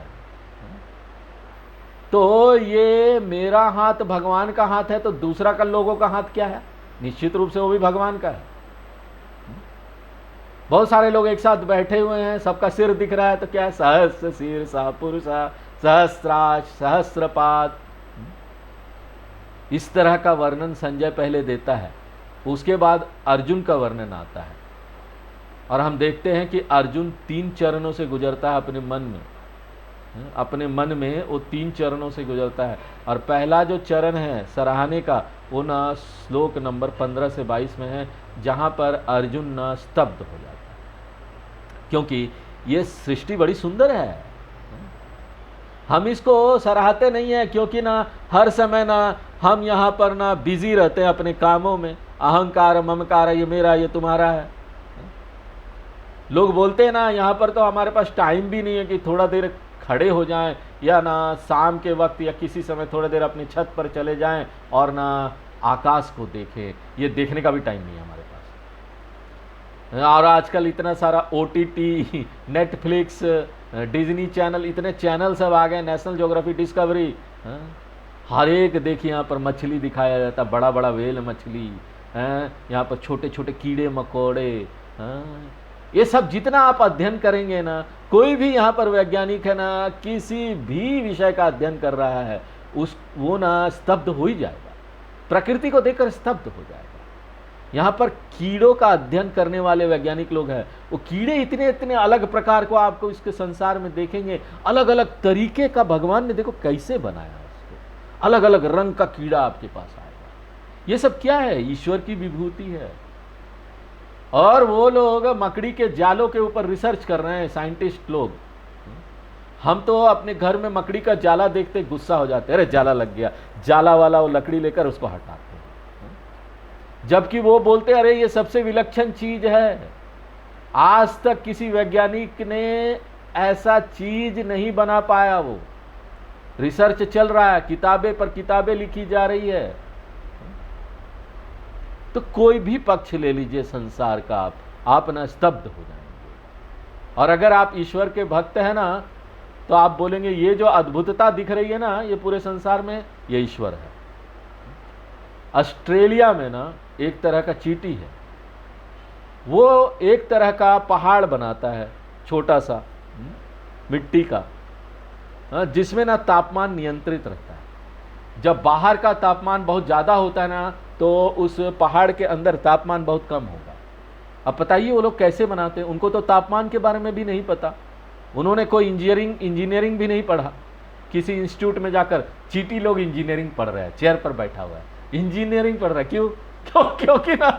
तो ये मेरा हाथ भगवान का हाथ है, तो दूसरा का लोगों का हाथ क्या है? निश्चित रूप से वो भी भगवान का है। बहुत सारे लोग एक साथ बैठे हुए हैं, सबका सिर दिख रहा है, तो क्या है? सहस्र शीर्षा पुरुषा सहस्राक्ष सहस्रपाद। इस तरह का वर्णन संजय पहले देता है, उसके बाद अर्जुन का वर्णन आता है। और हम देखते हैं कि अर्जुन 3 चरणों से गुजरता है अपने मन में, अपने मन में वो 3 चरणों से गुजरता है। और पहला जो चरण है सराहने का, वो ना श्लोक नंबर 15 से 22 में है, जहाँ पर अर्जुन ना स्तब्ध हो जाता है, क्योंकि ये सृष्टि बड़ी सुंदर है। हम इसको सराहते नहीं है, क्योंकि ना हर समय ना हम यहाँ पर ना बिजी रहते हैं अपने कामों में, अहंकार ममकार, ये मेरा ये तुम्हारा है। लोग बोलते हैं ना यहाँ पर तो हमारे पास टाइम भी नहीं है कि थोड़ा देर खड़े हो जाएं, या ना शाम के वक्त या किसी समय थोड़ा देर अपनी छत पर चले जाएं और ना आकाश को देखें। ये देखने का भी टाइम नहीं है हमारे पास। और आजकल इतना सारा OTT, नेटफ्लिक्स, डिज्नी चैनल, इतने चैनल सब आ गए, नेशनल ज्योग्राफी, डिस्कवरी, हर एक देखिए यहाँ पर मछली दिखाया जाता, बड़ा बड़ा व्हेल मछली, यहाँ पर छोटे छोटे कीड़े मकोड़े, ये सब जितना आप अध्ययन करेंगे ना, कोई भी यहाँ पर वैज्ञानिक है ना, किसी भी विषय का अध्ययन कर रहा है, वो ना स्तब्ध हो ही जाएगा, प्रकृति को देखकर स्तब्ध हो जाएगा। यहाँ पर कीड़ों का अध्ययन करने वाले वैज्ञानिक लोग हैं, वो कीड़े इतने इतने अलग प्रकार को आपको इसके संसार में देखेंगे, अलग अलग तरीके का भगवान ने देखो कैसे बनाया उसको, अलग अलग रंग का कीड़ा आपके पास आएगा। ये सब क्या है? ईश्वर की विभूति है। और वो लोग मकड़ी के जालों के ऊपर रिसर्च कर रहे हैं, साइंटिस्ट लोग। हम तो अपने घर में मकड़ी का जाला देखते गुस्सा हो जाते हैं, अरे जाला लग गया, जाला वाला वो लकड़ी लेकर उसको हटाते हैं, जबकि वो बोलते अरे ये सबसे विलक्षण चीज है, आज तक किसी वैज्ञानिक ने ऐसा चीज नहीं बना पाया। वो रिसर्च चल रहा है, किताबें पर किताबें लिखी जा रही है। तो कोई भी पक्ष ले लीजिए संसार का, आप ना स्तब्ध हो जाएंगे। और अगर आप ईश्वर के भक्त हैं ना, तो आप बोलेंगे ये जो अद्भुतता दिख रही है ना, ये पूरे संसार में, ये ईश्वर है। ऑस्ट्रेलिया में ना एक तरह का चींटी है, वो एक तरह का पहाड़ बनाता है छोटा सा मिट्टी का, जिसमें ना तापमान नियंत्रित रहता है। जब बाहर का तापमान बहुत ज़्यादा होता है ना, तो उस पहाड़ के अंदर तापमान बहुत कम होगा। अब बताइए वो लोग कैसे बनाते हैं? उनको तो तापमान के बारे में भी नहीं पता, उन्होंने कोई इंजीनियरिंग भी नहीं पढ़ा। किसी इंस्टीट्यूट में जाकर चींटी लोग इंजीनियरिंग पढ़ रहे हैं, चेयर पर बैठा हुआ है, इंजीनियरिंग पढ़ रहा है। क्योंकि ना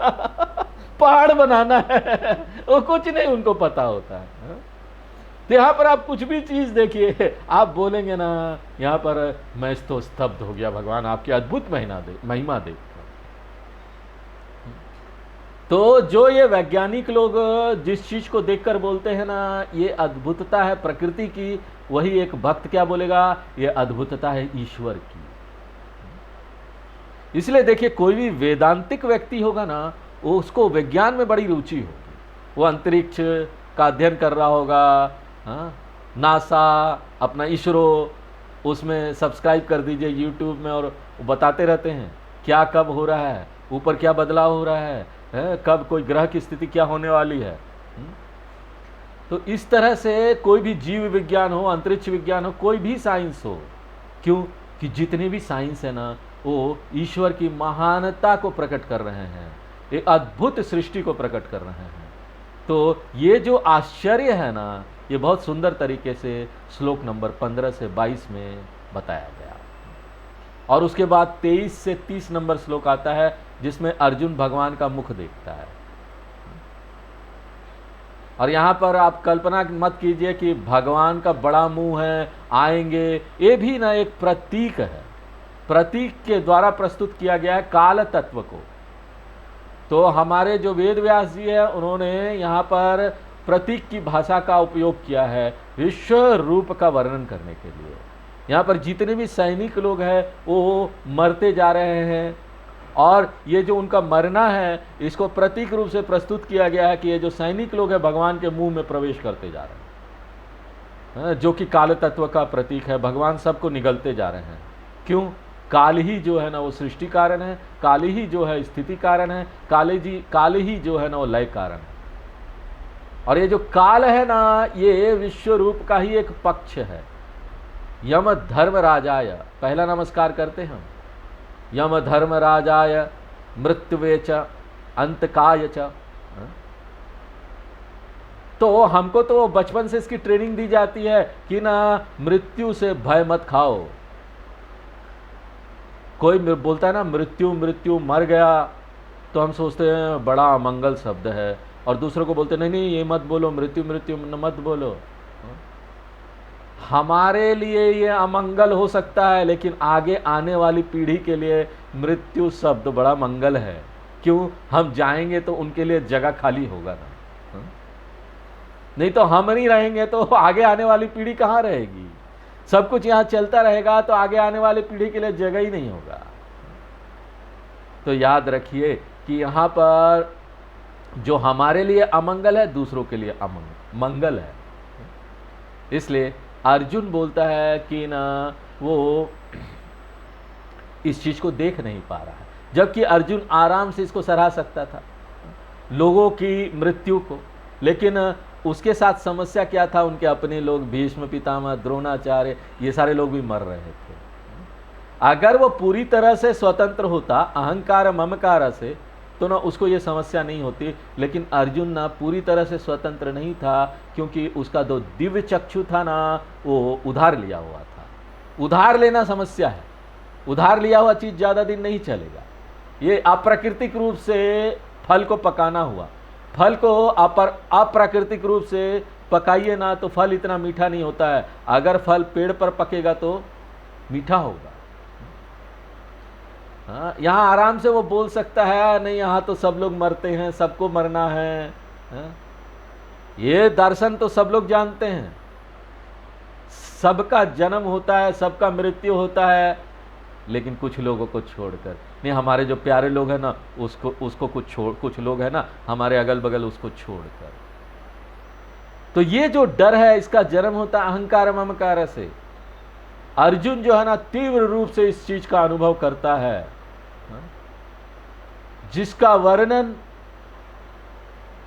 पहाड़ बनाना है, वो कुछ नहीं उनको पता होता है। तो यहाँ पर आप कुछ भी चीज देखिए, आप बोलेंगे ना यहाँ पर मैं तो स्तब्ध हो गया भगवान आपकी अद्भुत महिमा देख। तो जो ये वैज्ञानिक लोग जिस चीज को देखकर बोलते हैं ना ये अद्भुतता है प्रकृति की, वही एक भक्त क्या बोलेगा? ये अद्भुतता है ईश्वर की। इसलिए देखिए कोई भी वेदांतिक व्यक्ति होगा ना, वो उसको विज्ञान में बड़ी रुचि होगी, वो अंतरिक्ष का अध्ययन कर रहा होगा। नासा, अपना इसरो, उसमें सब्सक्राइब कर दीजिए यूट्यूब में, और बताते रहते हैं क्या कब हो रहा है, ऊपर क्या बदलाव हो रहा है, कब कोई ग्रह की स्थिति क्या होने वाली है। तो इस तरह से कोई भी जीव विज्ञान हो, अंतरिक्ष विज्ञान हो, कोई भी साइंस हो, क्यों कि जितने भी साइंस है ना, वो ईश्वर की महानता को प्रकट कर रहे हैं, एक अद्भुत सृष्टि को प्रकट कर रहे हैं। तो ये जो आश्चर्य है ना, ये बहुत सुंदर तरीके से श्लोक नंबर 15 से 22 में बताया गया। और उसके बाद 23 से 30 नंबर श्लोक आता है, जिसमें अर्जुन भगवान का मुख देखता है। और यहाँ पर आप कल्पना मत कीजिए कि भगवान का बड़ा मुंह है, आएंगे, ये भी ना एक प्रतीक है, प्रतीक के द्वारा प्रस्तुत किया गया है काल तत्व को। तो हमारे जो वेद व्यास जी है, उन्होंने यहाँ पर प्रतीक की भाषा का उपयोग किया है विश्व रूप का वर्णन करने के लिए। यहाँ पर जितने भी सैनिक लोग हैं वो मरते जा रहे हैं, और ये जो उनका मरना है इसको प्रतीक रूप से प्रस्तुत किया गया है कि ये जो सैनिक लोग हैं भगवान के मुंह में प्रवेश करते जा रहे हैं, जो कि काल तत्व का प्रतीक है। भगवान सबको निगलते जा रहे हैं। क्यों? काल ही जो है ना वो सृष्टि कारण है, काल ही जो है स्थिति कारण है, काल ही जो है ना वो लय कारण है। और ये जो काल है ना, ये विश्व रूप का ही एक पक्ष है। यम धर्म राजाय, पहला नमस्कार करते हैं हम, यम धर्म राजाय मृत्युवे च अंतकाय च। तो हमको तो बचपन से इसकी ट्रेनिंग दी जाती है कि ना मृत्यु से भय मत खाओ। कोई बोलता है ना मृत्यु मृत्यु, मर गया, तो हम सोचते हैं बड़ा अमंगल शब्द है, और दूसरों को बोलते नहीं नहीं ये मत बोलो, मृत्यु मृत्यु मत बोलो। हमारे लिए ये अमंगल हो सकता है, लेकिन आगे आने वाली पीढ़ी के लिए मृत्यु शब्द बड़ा मंगल है। क्यों? हम जाएंगे तो उनके लिए जगह खाली होगा ना, नहीं तो हम नहीं रहेंगे तो आगे आने वाली पीढ़ी कहाँ रहेगी? सब कुछ यहाँ चलता रहेगा तो आगे आने वाली पीढ़ी के लिए जगह ही नहीं होगा। तो याद रखिए कि यहाँ पर जो हमारे लिए अमंगल है दूसरों के लिए मंगल है। इसलिए अर्जुन बोलता है कि ना वो इस चीज को देख नहीं पा रहा है, जबकि अर्जुन आराम से इसको सराह सकता था, लोगों की मृत्यु को। लेकिन उसके साथ समस्या क्या था, उनके अपने लोग भीष्म पितामह द्रोणाचार्य ये सारे लोग भी मर रहे थे। अगर वो पूरी तरह से स्वतंत्र होता अहंकार ममकार से तो ना उसको ये समस्या नहीं होती। लेकिन अर्जुन ना पूरी तरह से स्वतंत्र नहीं था, क्योंकि उसका जो दिव्य चक्षु था ना वो उधार लिया हुआ था। उधार लेना समस्या है, उधार लिया हुआ चीज ज्यादा दिन नहीं चलेगा। ये अप्राकृतिक रूप से फल को पकाना हुआ, फल को अप्राकृतिक रूप से पकाइए ना तो फल इतना मीठा नहीं होता है। अगर फल पेड़ पर पकेगा तो मीठा होगा। हाँ, यहाँ आराम से वो बोल सकता है नहीं यहाँ तो सब लोग मरते हैं, सबको मरना है। हाँ? ये दर्शन तो सब लोग जानते हैं, सबका जन्म होता है, सबका मृत्यु होता है, लेकिन कुछ लोगों को छोड़कर नहीं। हमारे जो प्यारे लोग हैं ना उसको कुछ लोग हैं ना हमारे अगल बगल उसको छोड़कर। तो ये जो डर है इसका जन्म होता है अहंकार ममकार से। अर्जुन जो है ना तीव्र रूप से इस चीज का अनुभव करता है, जिसका वर्णन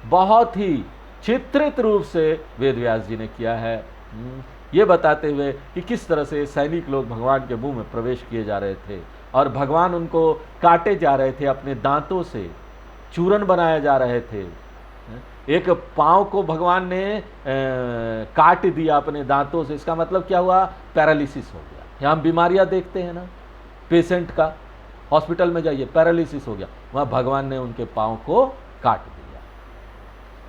बहुत ही चित्रित रूप से वेद व्यास जी ने किया है, ये बताते हुए कि किस तरह से सैनिक लोग भगवान के मुंह में प्रवेश किए जा रहे थे और भगवान उनको काटे जा रहे थे, अपने दांतों से चूरन बनाए जा रहे थे। एक पांव को भगवान ने काट दिया अपने दांतों से। इसका मतलब क्या हुआ, पैरालिसिस हो गया। यहाँ हम बीमारियां देखते हैं ना, पेशेंट का हॉस्पिटल में जाइए पैरालिसिस हो गया, वहां भगवान ने उनके पांव को काट दिया।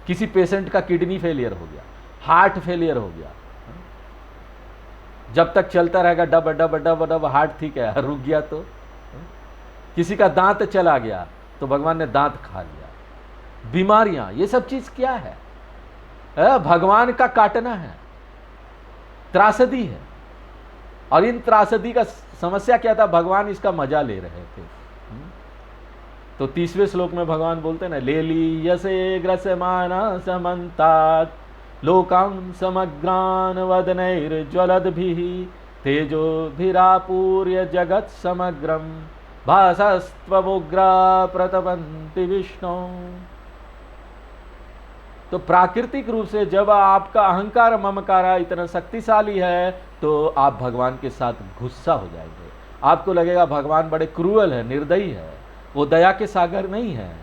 किसी पेशेंट का किडनी फेलियर हो गया, हार्ट फेलियर हो गया, जब तक चलता रहेगा dub dub dub dub heart ठीक है, रुक गया तो। किसी का दांत चला गया तो भगवान ने दांत खा लिया। बीमारियां, ये सब चीज क्या है, भगवान का काटना है, त्रासदी है। और इन त्रासदी का समस्या क्या था, भगवान इसका मजा ले रहे थे। तो 30वें श्लोक में भगवान बोलते ना, ले ली यसे ग्रसमाना समन्तात लोकां समग्रान वदनैर्ज्वलद्भिः तेजोभिरापूर्य जगत् समग्रम भासस्त्वमुग्रा प्रतपन्ति विष्णु। तो प्राकृतिक रूप से जब आपका अहंकार ममकारा इतना शक्तिशाली है तो आप भगवान के साथ गुस्सा हो जाएंगे। आपको लगेगा भगवान बड़े क्रूअल है, निर्दयी है, वो दया के सागर नहीं है।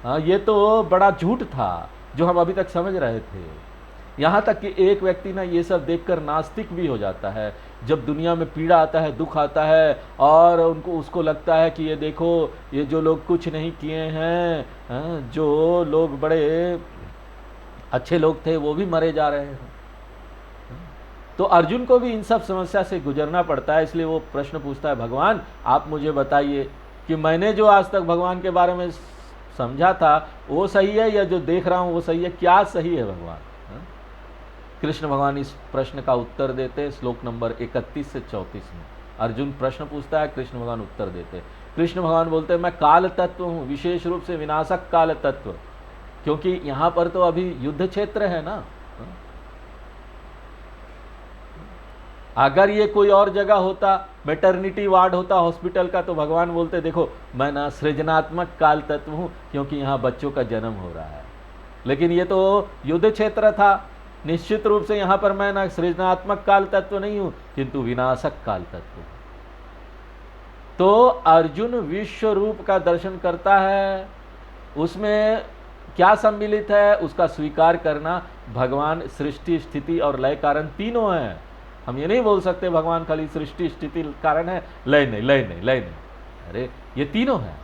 हाँ, ये तो बड़ा झूठ था जो हम अभी तक समझ रहे थे। यहाँ तक कि एक व्यक्ति ना ये सब देखकर नास्तिक भी हो जाता है। जब दुनिया में पीड़ा आता है, दुख आता है और उसको लगता है कि ये देखो ये जो लोग कुछ नहीं किए हैं, जो लोग बड़े अच्छे लोग थे वो भी मरे जा रहे हैं। तो अर्जुन को भी इन सब समस्या से गुजरना पड़ता है। इसलिए वो प्रश्न पूछता है, भगवान आप मुझे बताइए कि मैंने जो आज तक भगवान के बारे में समझा था वो सही है या जो देख रहा हूँ वो सही है, क्या सही है भगवान। कृष्ण भगवान इस प्रश्न का उत्तर देते श्लोक नंबर 31 से 34 में। अर्जुन प्रश्न पूछता है, कृष्ण भगवान उत्तर देते। कृष्ण भगवान बोलते हैं, मैं काल तत्व हूँ, विशेष रूप से विनाशक काल तत्व, क्योंकि यहाँ पर तो अभी युद्ध क्षेत्र है ना। अगर ये कोई और जगह होता, मैटरनिटी वार्ड होता हॉस्पिटल का, तो भगवान बोलते देखो मैं ना सृजनात्मक काल तत्व हूँ क्योंकि यहाँ बच्चों का जन्म हो रहा है। लेकिन ये तो युद्ध क्षेत्र था, निश्चित रूप से यहाँ पर मैं ना सृजनात्मक काल तत्व नहीं हूँ किंतु विनाशक काल तत्व। तो अर्जुन विश्व रूप का दर्शन करता है, उसमें क्या सम्मिलित है उसका स्वीकार करना। भगवान सृष्टि स्थिति और लय कारण तीनों हैं। हम ये नहीं बोल सकते भगवान खाली सृष्टि स्थिति कारण है, लय नहीं लय नहीं लय नहीं। अरे ये तीनों हैं।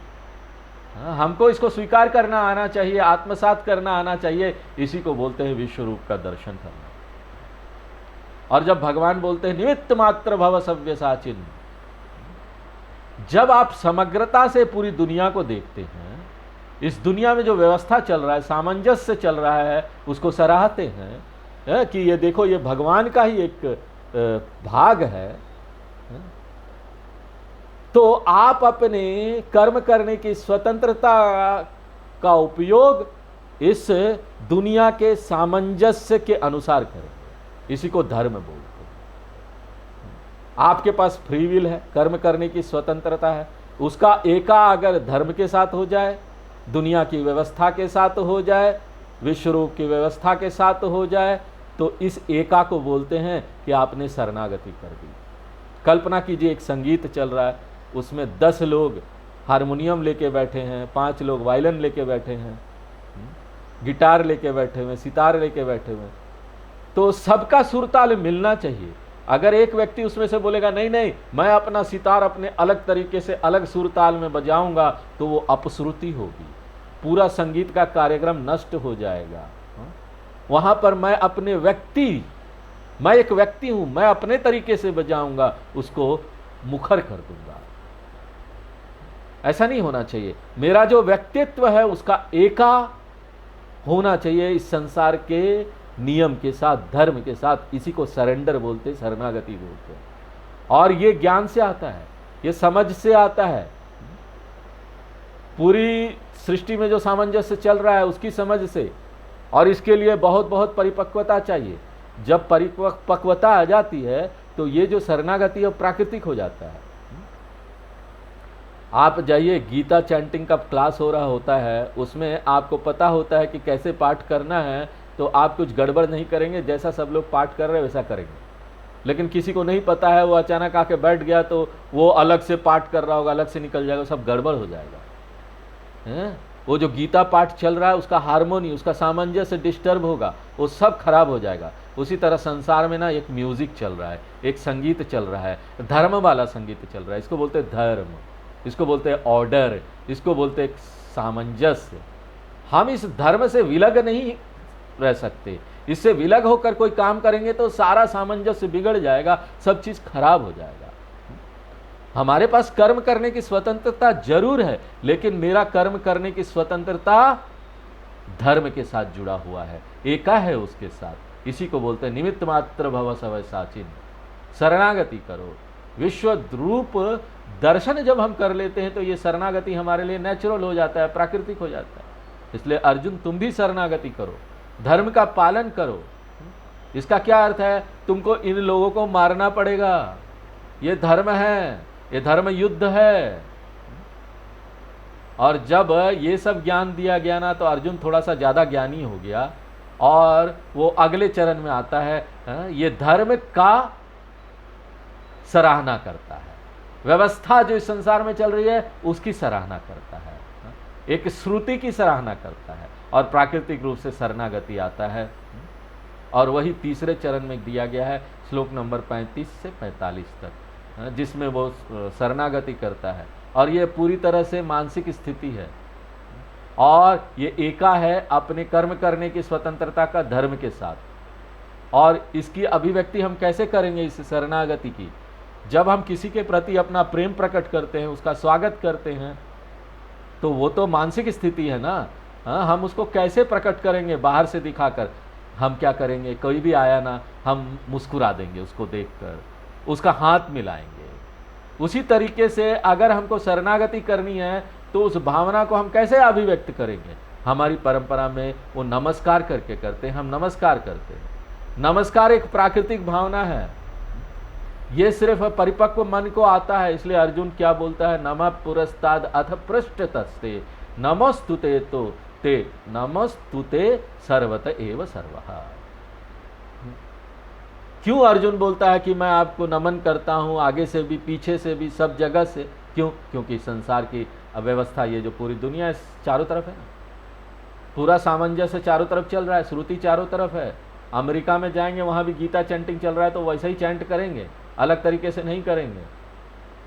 हमको इसको स्वीकार करना आना चाहिए, आत्मसात करना आना चाहिए। इसी को बोलते हैं विश्व रूप का दर्शन करना। और जब भगवान बोलते हैं निमित्त मात्र भव सव्यसाचिन, जब आप समग्रता से पूरी दुनिया को देखते हैं, इस दुनिया में जो व्यवस्था चल रहा है, सामंजस्य चल रहा है, उसको सराहते हैं कि ये देखो ये भगवान का ही एक भाग है, तो आप अपने कर्म करने की स्वतंत्रता का उपयोग इस दुनिया के सामंजस्य के अनुसार करेंगे, इसी को धर्म बोलते हैं। आपके पास फ्री विल है, कर्म करने की स्वतंत्रता है, उसका एका अगर धर्म के साथ हो जाए, दुनिया की व्यवस्था के साथ हो जाए, विश्वरूप की व्यवस्था के साथ हो जाए, तो इस एका को बोलते हैं कि आपने शरणागति कर दी। कल्पना कीजिए एक संगीत चल रहा है, उसमें 10 लोग हारमोनियम लेके बैठे हैं, 5 लोग वायलिन लेके बैठे हैं, गिटार लेके बैठे हुए, सितार लेके बैठे हुए, तो सबका सुरताल मिलना चाहिए। अगर एक व्यक्ति उसमें से बोलेगा नहीं नहीं मैं अपना सितार अपने अलग तरीके से अलग सुरताल में बजाऊंगा, तो वो अपश्रुति होगी, पूरा संगीत का कार्यक्रम नष्ट हो जाएगा। वहां पर मैं एक व्यक्ति हूं, मैं अपने तरीके से बजाऊंगा, उसको मुखर कर दूंगा। ऐसा नहीं होना चाहिए। मेरा जो व्यक्तित्व है उसका एका होना चाहिए इस संसार के नियम के साथ, धर्म के साथ। इसी को सरेंडर बोलते, शरणागति बोलते हैं। और ये ज्ञान से आता है, ये समझ से आता है। पूरी सृष्टि में जो सामंजस्य चल रहा है उसकी समझ से, और इसके लिए बहुत बहुत परिपक्वता चाहिए। जब परिपक्वता आ जाती है तो ये जो शरणागति है प्राकृतिक हो जाता है। आप जाइए, गीता चैंटिंग का क्लास हो रहा होता है, उसमें आपको पता होता है कि कैसे पाठ करना है, तो आप कुछ गड़बड़ नहीं करेंगे, जैसा सब लोग पाठ कर रहे हैं वैसा करेंगे। लेकिन किसी को नहीं पता है, वो अचानक आके बैठ गया तो वो अलग से पाठ कर रहा होगा, अलग से निकल जाएगा, सब गड़बड़ हो जाएगा। वो जो गीता पाठ चल रहा है उसका हार्मोनी, उसका सामंजस्य डिस्टर्ब होगा, वो सब खराब हो जाएगा। उसी तरह संसार में ना एक म्यूजिक चल रहा है, एक संगीत चल रहा है, धर्म वाला संगीत चल रहा है। इसको बोलते हैं धर्म, इसको बोलते हैं ऑर्डर, इसको बोलते हैं सामंजस्य। हम इस धर्म से विलग नहीं रह सकते। इससे विलग होकर कोई काम करेंगे तो सारा सामंजस्य बिगड़ जाएगा, सब चीज खराब हो जाएगा। हमारे पास कर्म करने की स्वतंत्रता जरूर है, लेकिन मेरा कर्म करने की स्वतंत्रता धर्म के साथ जुड़ा हुआ है, एका है उसके साथ। इसी को बोलते हैं निमित्त मात्र भव सवै साचिन। शरणागति करो। विश्व रूप दर्शन जब हम कर लेते हैं तो ये शरणागति हमारे लिए नेचुरल हो जाता है, प्राकृतिक हो जाता है। इसलिए अर्जुन तुम भी शरणागति करो, धर्म का पालन करो। इसका क्या अर्थ है? तुमको इन लोगों को मारना पड़ेगा, ये धर्म है, ये धर्म युद्ध है। और जब ये सब ज्ञान दिया गया ना, तो अर्जुन थोड़ा सा ज्यादा ज्ञानी हो गया और वो अगले चरण में आता है, ये धर्म का सराहना करता है। व्यवस्था जो इस संसार में चल रही है उसकी सराहना करता है, एक श्रुति की सराहना करता है, और प्राकृतिक रूप से शरणागति आता है। और वही तीसरे चरण में दिया गया है, श्लोक नंबर 35 से 45 तक, जिसमें वो शरणागति करता है। और ये पूरी तरह से मानसिक स्थिति है, और ये एका है अपने कर्म करने की स्वतंत्रता का धर्म के साथ। और इसकी अभिव्यक्ति हम कैसे करेंगे इस शरणागति की? जब हम किसी के प्रति अपना प्रेम प्रकट करते हैं, उसका स्वागत करते हैं, तो वो तो मानसिक स्थिति है ना। हम उसको कैसे प्रकट करेंगे? बाहर से दिखाकर। हम क्या करेंगे? कोई भी आया ना, हम मुस्कुरा देंगे उसको देखकर, उसका हाथ मिलाएंगे। उसी तरीके से अगर हमको शरणागति करनी है तो उस भावना को हम कैसे अभिव्यक्त करेंगे? हमारी परंपरा में वो नमस्कार करके करते हैं, हम नमस्कार करते हैं। नमस्कार एक प्राकृतिक भावना है, ये सिर्फ परिपक्व मन को आता है। इसलिए अर्जुन क्या बोलता है? नमः पुरस्ताद अथ पृष्ठतस्ते नमस्तुते तो ते नमस्तुते सर्वत एव सर्वः। क्यों अर्जुन बोलता है कि मैं आपको नमन करता हूं, आगे से भी पीछे से भी सब जगह से? क्यों? क्योंकि संसार की अव्यवस्था, ये जो पूरी दुनिया चारों तरफ है ना, पूरा सामंजस्य चारों तरफ चल रहा है, श्रुति चारों तरफ है। अमेरिका में जाएंगे, वहां भी गीता चैंटिंग चल रहा है, तो वैसे ही चैंट करेंगे, अलग तरीके से नहीं करेंगे।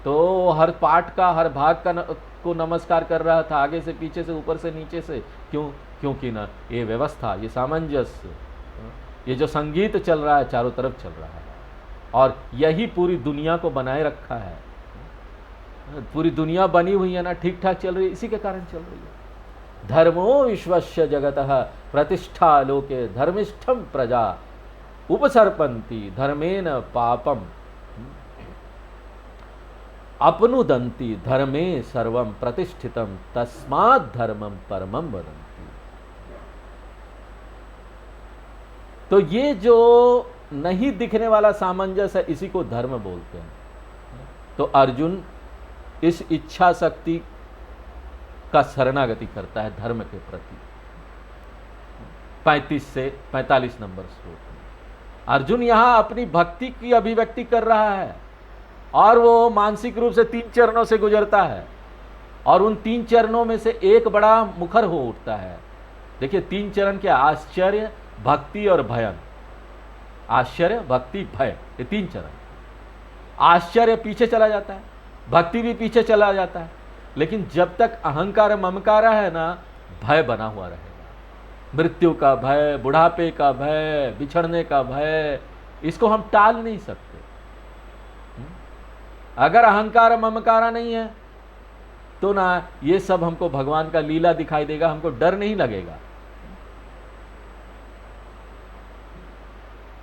तो हर पाठ का, हर भाग का को नमस्कार कर रहा था, आगे से पीछे से ऊपर से नीचे से। क्यों? क्योंकि ना ये व्यवस्था, ये सामंजस्य, ये जो संगीत चल रहा है चारों तरफ चल रहा है, और यही पूरी दुनिया को बनाए रखा है। पूरी दुनिया बनी हुई है ना, ठीक ठाक चल रही है, इसी के कारण चल रही है। धर्मो विश्वस्य जगतः प्रतिष्ठा लोके धर्मिष्ठम प्रजा उपसर्पन्ति धर्मेन पापम अपनुदन्ति धर्मे सर्वम प्रतिष्ठितम तस्मात् धर्मम परमम वदन्ति। तो ये जो नहीं दिखने वाला सामंजस्य है, इसी को धर्म बोलते हैं। तो अर्जुन इस इच्छा शक्ति का शरणागति करता है धर्म के प्रति। 35 से 45 नंबर श्लोक में अर्जुन यहां अपनी भक्ति की अभिव्यक्ति कर रहा है, और वो मानसिक रूप से 3 चरणों से गुजरता है, और उन 3 चरणों में से एक बड़ा मुखर हो उठता है। देखिए 3 चरण क्या, आश्चर्य, भक्ति और भयन। आश्चर्य, भक्ति, भय, ये 3 चरण। आश्चर्य पीछे चला जाता है, भक्ति भी पीछे चला जाता है, लेकिन जब तक अहंकार ममकारा है ना, भय बना हुआ रहेगा। मृत्यु का भय, बुढ़ापे का भय, बिछड़ने का भय, इसको हम टाल नहीं सकते। अगर अहंकार ममकारा नहीं है तो ना ये सब हमको भगवान का लीला दिखाई देगा, हमको डर नहीं लगेगा।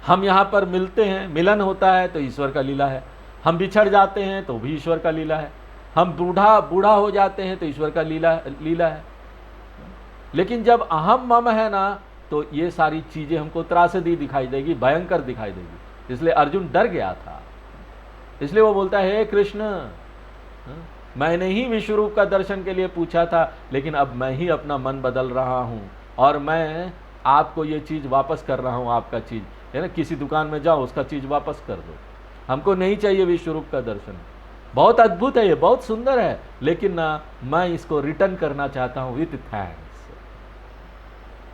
हम यहां पर मिलते हैं, मिलन होता है तो ईश्वर का लीला है। हम बिछड़ जाते हैं तो भी ईश्वर का लीला है। हम बूढ़ा हो जाते हैं तो ईश्वर का लीला है। लेकिन जब अहम मम है ना, तो ये सारी चीजें हमको त्रासदी दिखाई देगी, भयंकर दिखाई देगी। इसलिए अर्जुन डर गया था। इसलिए वो बोलता है, हे कृष्ण, मैंने ही विश्वरूप का दर्शन के लिए पूछा था, लेकिन अब मैं ही अपना मन बदल रहा हूं, और मैं आपको ये चीज वापस कर रहा हूं। आपका चीज है ना, किसी दुकान में जाओ, उसका चीज वापस कर दो। हमको नहीं चाहिए विश्वरूप का दर्शन। बहुत अद्भुत है, ये बहुत सुंदर है, लेकिन ना मैं इसको रिटर्न करना चाहता हूं विथ थैंक्स।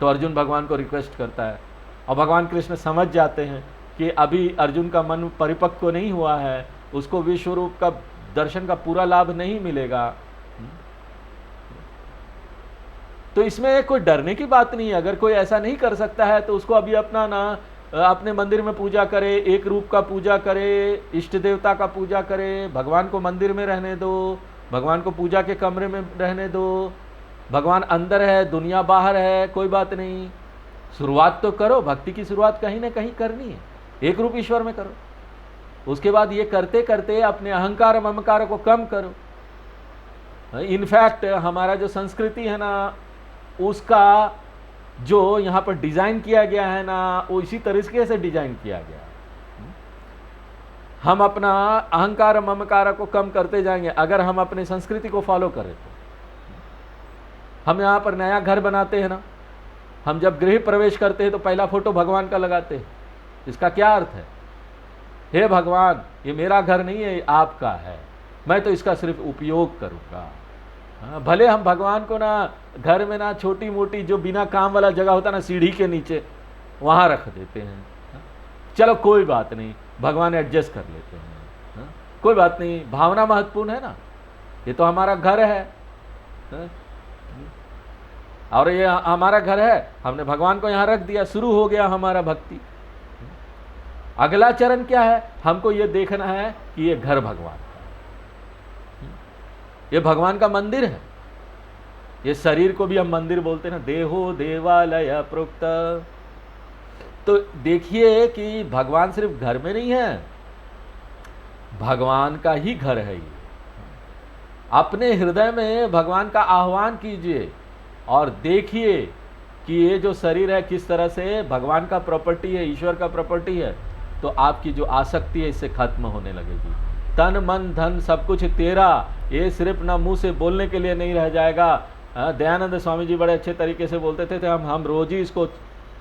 तो अर्जुन भगवान को रिक्वेस्ट करता है, और भगवान कृष्ण समझ जाते हैं कि अभी अर्जुन का मन परिपक्व नहीं हुआ है, उसको विश्वरूप का दर्शन का पूरा लाभ नहीं मिलेगा। तो इसमें कोई डरने की बात नहीं है। अगर कोई ऐसा नहीं कर सकता है तो उसको अभी अपना ना अपने मंदिर में पूजा करे, एक रूप का पूजा करे, इष्ट देवता का पूजा करे, भगवान को मंदिर में रहने दो, भगवान को पूजा के कमरे में रहने दो। भगवान अंदर है, दुनिया बाहर है, कोई बात नहीं। शुरुआत तो करो, भक्ति की शुरुआत कहीं ना कहीं करनी है, एक रूप ईश्वर में करो। उसके बाद ये करते करते अपने अहंकार ममकार को कम करो। इनफैक्ट हमारा जो संस्कृति है ना, उसका जो यहाँ पर डिजाइन किया गया है ना, वो इसी तरीके से डिजाइन किया गया है। हम अपना अहंकार ममकार को कम करते जाएंगे अगर हम अपने संस्कृति को फॉलो करें तो। हम यहाँ पर नया घर बनाते हैं ना, हम जब गृह प्रवेश करते हैं तो पहला फोटो भगवान का लगाते हैं। इसका क्या अर्थ है? हे भगवान, ये मेरा घर नहीं है, ये आपका है, मैं तो इसका सिर्फ उपयोग करूंगा। भले हम भगवान को ना घर में ना छोटी मोटी जो बिना काम वाला जगह होता ना, सीढ़ी के नीचे, वहां रख देते हैं। चलो कोई बात नहीं, भगवान एडजस्ट कर लेते हैं, कोई बात नहीं। भावना महत्वपूर्ण है ना, ये तो हमारा घर है, और ये हमारा घर है, हमने भगवान को यहां रख दिया, शुरू हो गया हमारा भक्ति। अगला चरण क्या है? हमको ये देखना है कि ये घर भगवान का, ये भगवान का मंदिर है। ये शरीर को भी हम मंदिर बोलते हैं ना, देहो देवालय प्रोक्त। तो देखिए कि भगवान सिर्फ घर में नहीं है, भगवान का ही घर है ये। अपने हृदय में भगवान का आह्वान कीजिए और देखिए कि ये जो शरीर है किस तरह से भगवान का प्रॉपर्टी है, ईश्वर का प्रॉपर्टी है। तो आपकी जो आसक्ति है इससे खत्म होने लगेगी। तन मन धन सब कुछ तेरा, ये सिर्फ ना मुंह से बोलने के लिए नहीं रह जाएगा। दयानंद स्वामी जी बड़े अच्छे तरीके से बोलते थे, हम रोज ही इसको,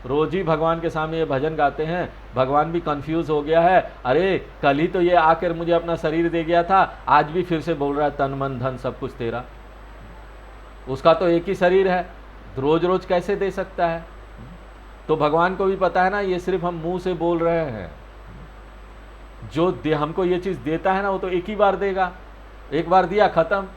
रोज ही भगवान के सामने ये भजन गाते हैं। भगवान भी कंफ्यूज हो गया है, अरे कल ही तो ये आकर मुझे अपना शरीर दे गया था, आज भी फिर से बोल रहा है तन मन धन सब कुछ तेरा। उसका तो एक ही शरीर है, रोज रोज कैसे दे सकता है? तो भगवान को भी पता है ना, ये सिर्फ हम मुंह से बोल रहे हैं। जो हमको ये चीज देता है ना, वो तो एक ही बार देगा, एक बार दिया खत्म।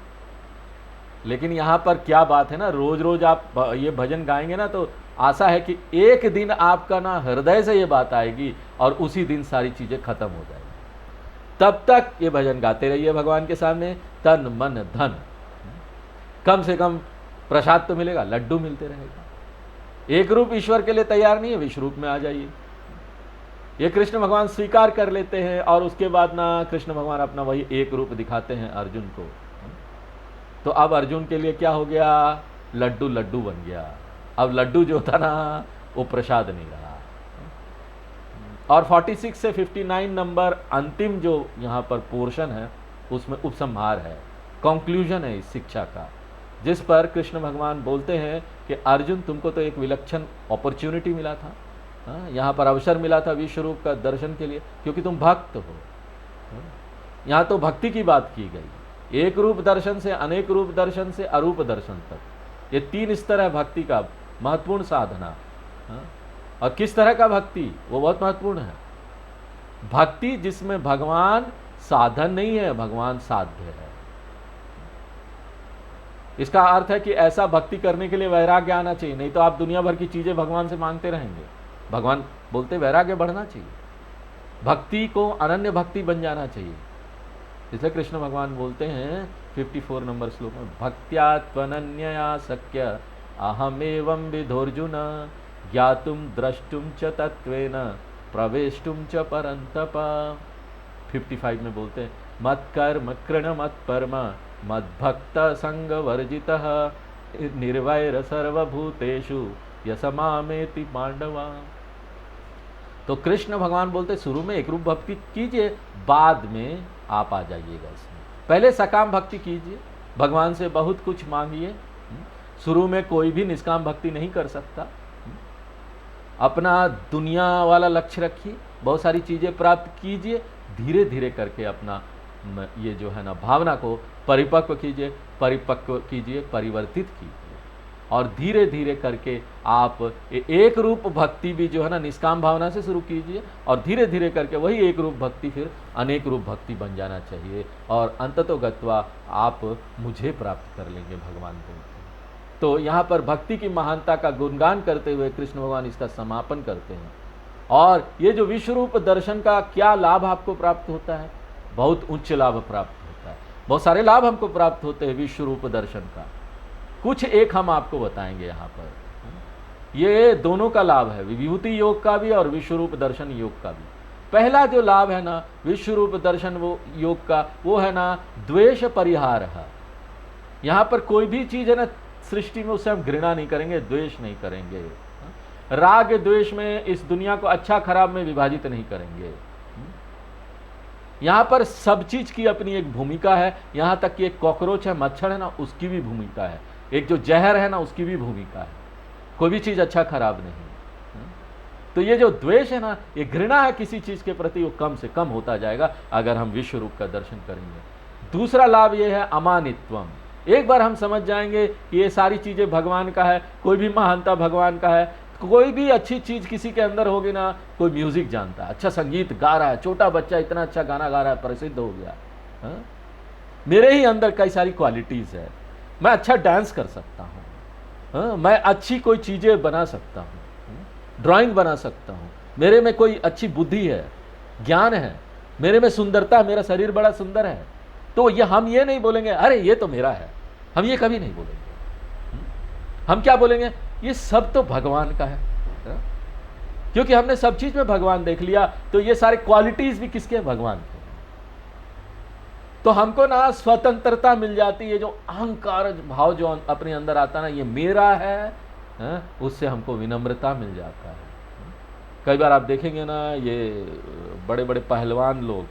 लेकिन यहाँ पर क्या बात है ना, रोज रोज आप ये भजन गाएंगे ना, तो आशा है कि एक दिन आपका ना हृदय से ये बात आएगी और उसी दिन सारी चीजें खत्म हो जाएगी। तब तक ये भजन गाते रहिए भगवान के सामने, तन मन धन। कम से कम प्रसाद तो मिलेगा, लड्डू मिलते रहेगा। एक रूप ईश्वर के लिए तैयार नहीं है, विश्व रूप में आ जाइए। ये कृष्ण भगवान स्वीकार कर लेते हैं और उसके बाद ना कृष्ण भगवान अपना वही एक रूप दिखाते हैं अर्जुन को। तो अब अर्जुन के लिए क्या हो गया? लड्डू लड्डू बन गया। अब लड्डू जो था ना, वो प्रसाद नहीं रहा। और 46 से 59 नंबर अंतिम जो यहाँ पर पोर्शन है उसमें उपसंहार है, कंक्लूजन है इस शिक्षा का, जिस पर कृष्ण भगवान बोलते हैं कि अर्जुन तुमको तो एक विलक्षण अपॉर्चुनिटी मिला था, यहाँ पर अवसर मिला था विश्व रूप का दर्शन के लिए, क्योंकि तुम भक्त हो। यहाँ तो भक्ति की बात की गई, एक रूप दर्शन से अनेक रूप दर्शन से अरूप दर्शन तक, ये 3 स्तर है भक्ति का, महत्वपूर्ण साधना। और किस तरह का भक्ति, वो बहुत महत्वपूर्ण है। भक्ति जिसमें भगवान साधन नहीं है, भगवान साध्य है। इसका अर्थ है कि ऐसा भक्ति करने के लिए वैराग्य आना चाहिए, नहीं तो आप दुनिया भर की चीजें भगवान से मांगते रहेंगे। भगवान बोलते वैराग्य बढ़ना चाहिए, भक्ति को अनन्य भक्ति बन जाना चाहिए। इसलिए कृष्ण भगवान बोलते हैं 54 नंबर श्लोक में, भक्त्या त्वनन्यया शक्य अहमेवं विधोर्जुन ज्ञातुम द्रष्टुम च तत्वेन प्रवेष्टुम च परंतप। 55 में बोलते हैं, मत कर्म कृण मत परम मद्भक्त संग वर्जितः निर्वैर सर्वभूतेषु यसमामेति पांडवा। तो कृष्ण भगवान बोलते शुरू में एक रूप भक्ति कीजिए, बाद में आप आ जाइएगा इसमें। पहले सकाम भक्ति कीजिए, भगवान से बहुत कुछ मांगिए। शुरू में कोई भी निष्काम भक्ति नहीं कर सकता। अपना दुनिया वाला लक्ष्य रखिए, बहुत सारी चीज़ें प्राप्त कीजिए, धीरे धीरे करके अपना ये जो है ना भावना को परिपक्व कीजिए, परिवर्तित कीजिए, और धीरे धीरे करके आप एक रूप भक्ति भी जो है ना निष्काम भावना से शुरू कीजिए, और धीरे धीरे करके वही एक रूप भक्ति फिर अनेक रूप भक्ति बन जाना चाहिए, और अंततोगत्वा आप मुझे प्राप्त कर लेंगे, भगवान बोलते हैं। तो यहाँ पर भक्ति की महानता का गुणगान करते हुए कृष्ण भगवान इसका समापन करते हैं। और ये जो विश्व रूप दर्शन का क्या लाभ आपको प्राप्त होता है, बहुत उच्च लाभ प्राप्त होता है। बहुत सारे लाभ हमको प्राप्त होते हैं विश्व रूप दर्शन का, कुछ एक हम आपको बताएंगे यहाँ पर। ये दोनों का लाभ है, विभूति योग का भी और विश्व रूप दर्शन योग का भी। पहला जो लाभ है ना विश्व रूप दर्शन वो योग का, वो है ना द्वेष परिहार है। यहाँ पर कोई भी चीज़ है ना सृष्टि में उससे हम घृणा नहीं करेंगे, द्वेष नहीं करेंगे, राग द्वेष में इस दुनिया को अच्छा खराब में विभाजित नहीं करेंगे। यहाँ पर सब चीज की अपनी एक भूमिका है, यहाँ तक कि एक कॉकरोच है, मच्छर है ना, उसकी भी भूमिका है, एक जो जहर है ना उसकी भी भूमिका है। कोई भी चीज अच्छा खराब नहीं। तो ये जो द्वेष है ना, ये घृणा है किसी चीज के प्रति, वो कम से कम होता जाएगा अगर हम विश्व रूप का दर्शन करेंगे। दूसरा लाभ ये है अमानित्वम। एक बार हम समझ जाएंगे कि ये सारी चीजें भगवान का है, कोई भी महानता भगवान का है। कोई भी अच्छी चीज किसी के अंदर होगी ना, कोई म्यूजिक जानता है, अच्छा संगीत गा रहा है, छोटा बच्चा इतना अच्छा गाना गा रहा है, प्रसिद्ध हो गया। मेरे ही अंदर कई सारी क्वालिटीज है, मैं अच्छा डांस कर सकता हूँ, मैं अच्छी कोई चीजें बना सकता हूँ, ड्राइंग बना सकता हूँ, मेरे में कोई अच्छी बुद्धि है, ज्ञान है, मेरे में सुंदरता है, मेरा शरीर बड़ा सुंदर है। तो ये हम ये नहीं बोलेंगे अरे ये तो मेरा है, हम ये कभी नहीं बोलेंगे। हम क्या बोलेंगे, ये सब तो भगवान का है, क्योंकि हमने सब चीज में भगवान देख लिया। तो ये सारे क्वालिटीज भी किसके हैं, भगवान के। तो हमको ना स्वतंत्रता मिल जाती है, जो अहंकार भाव जो अपने अंदर आता ना, ये मेरा है, उससे हमको विनम्रता मिल जाता है। कई बार आप देखेंगे ना, ये बड़े बड़े पहलवान लोग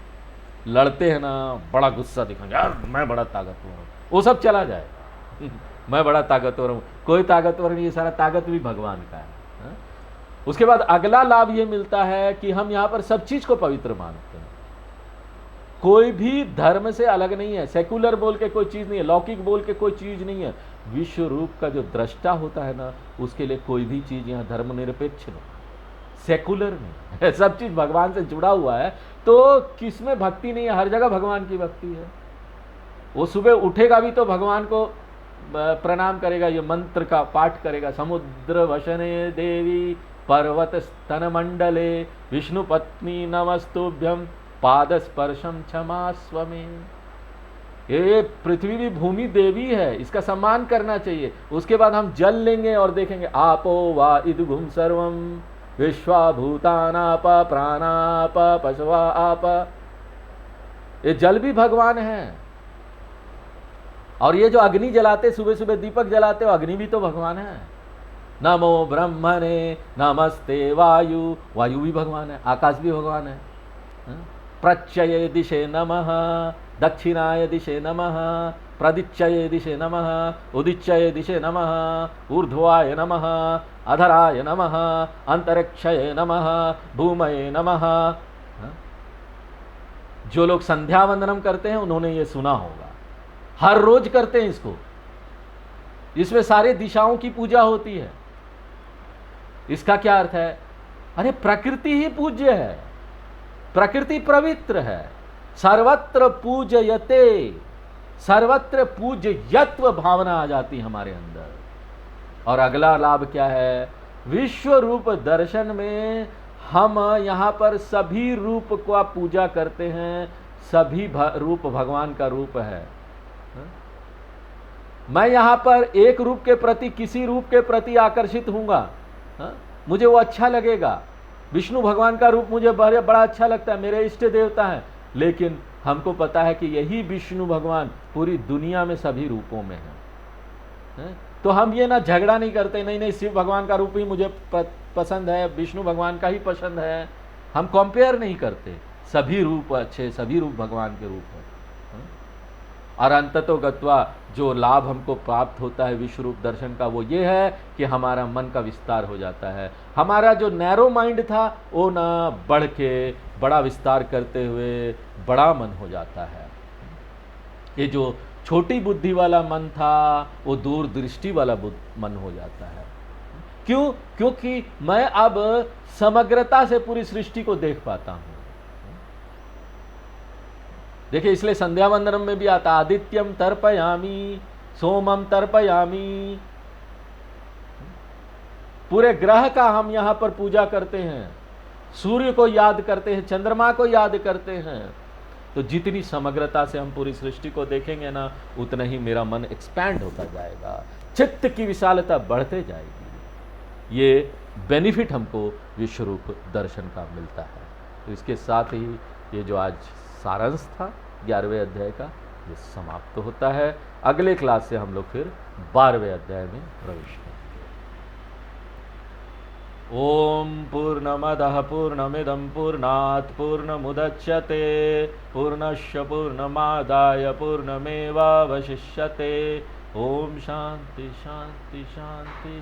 लड़ते हैं ना, बड़ा गुस्सा दिखाएंगे, यार मैं बड़ा ताकतवर हूँ, वो सब चला जाएगा। मैं बड़ा ताकतवर हूँ, कोई ताकतवर नहीं, ये सारा ताकत भी भगवान का है। उसके बाद अगला लाभ ये मिलता है कि हम यहाँ पर सब चीज को पवित्र मानते हैं, कोई भी धर्म से अलग नहीं है, सेकुलर बोल के कोई चीज नहीं है, लौकिक बोल के कोई चीज नहीं है। विश्व रूप का जो दृष्टा होता है ना, उसके लिए कोई भी चीज यहाँ धर्मनिरपेक्ष नहीं, सेकुलर नहीं, सब चीज भगवान से जुड़ा हुआ है। तो किसमें भक्ति नहीं है, हर जगह भगवान की भक्ति है। वो सुबह उठेगा भी तो भगवान को प्रणाम करेगा, ये मंत्र का पाठ करेगा, समुद्र वशने देवी पर्वत स्तन मंडले विष्णु पत्नी नमस्तुभ्यम पाद स्पर्शम क्षमास्व में। ये पृथ्वी भी भूमि देवी है, इसका सम्मान करना चाहिए। उसके बाद हम जल लेंगे और देखेंगे आपो वा इदगुम सर्वम विश्वाभूतानाप प्राणाप पशवा आप, ये जल भी भगवान है। और ये जो अग्नि जलाते, सुबह सुबह दीपक जलाते हो, अग्नि भी तो भगवान है। नमो ब्रह्मणे नमस्ते वायु, वायु भी भगवान है, आकाश भी भगवान है। प्रत्यये दिशे नमः, दक्षिणाय दिशे नमः, प्रदिच्यये दिशे नमः, उदिच्यये दिशे नमः, ऊर्ध्वाय नमः, अधराय नमः, अंतरिक्षये नमः, भूमये नमः। जो लोग संध्या वंदनम करते हैं उन्होंने ये सुना होगा, हर रोज करते हैं इसको। इसमें सारे दिशाओं की पूजा होती है। इसका क्या अर्थ है? अरे प्रकृति ही पूज्य है, प्रकृति पवित्र है। सर्वत्र पूजयते, सर्वत्र पूज्यत्व भावना आ जाती हमारे अंदर। और अगला लाभ क्या है? विश्व रूप दर्शन में हम यहाँ पर सभी रूप को पूजा करते हैं, सभी रूप भगवान का रूप है। मैं यहाँ पर एक रूप के प्रति, किसी रूप के प्रति आकर्षित हूँगा, मुझे वो अच्छा लगेगा। विष्णु भगवान का रूप मुझे बड़ा अच्छा लगता है, मेरे इष्ट देवता हैं। लेकिन हमको पता है कि यही विष्णु भगवान पूरी दुनिया में सभी रूपों में है। तो हम ये ना झगड़ा नहीं करते, नहीं नहीं शिव भगवान का रूप ही मुझे पसंद है, विष्णु भगवान का ही पसंद है। हम कंपेयर नहीं करते, सभी रूप अच्छे, सभी रूप भगवान के रूप है। और अंततो गत्वा जो लाभ हमको प्राप्त होता है विश्व रूप दर्शन का, वो ये है कि हमारा मन का विस्तार हो जाता है। हमारा जो नैरो माइंड था वो ना बढ़ के बड़ा विस्तार करते हुए बड़ा मन हो जाता है। ये जो छोटी बुद्धि वाला मन था वो दूरदृष्टि वाला मन हो जाता है। क्यों? क्योंकि मैं अब समग्रता से पूरी सृष्टि को देख पाता हूं। देखिए, इसलिए संध्या वंदनम में भी आता, आदित्यम तर्पयामी, सोमम तर्पयामी। पूरे ग्रह का हम यहां पर पूजा करते हैं, सूर्य को याद करते हैं, चंद्रमा को याद करते हैं। तो जितनी समग्रता से हम पूरी सृष्टि को देखेंगे ना, उतना ही मेरा मन एक्सपैंड होता जाएगा, चित्त की विशालता बढ़ते जाएगी। ये बेनिफिट हमको विश्व रूप दर्शन का मिलता है। तो इसके साथ ही ये जो आज सारांश था 11वें अध्याय का, ये समाप्त होता है। अगले क्लास से हम लोग फिर 12वें अध्याय में प्रवेश करेंगे। ओम पूर्णमदः पूर्णमिदं पूर्णात् पूर्णमुदच्यते पूर्णस्य पूर्णमादाय पूर्णमेवावशिष्यते। ओम शांति शांति शांति।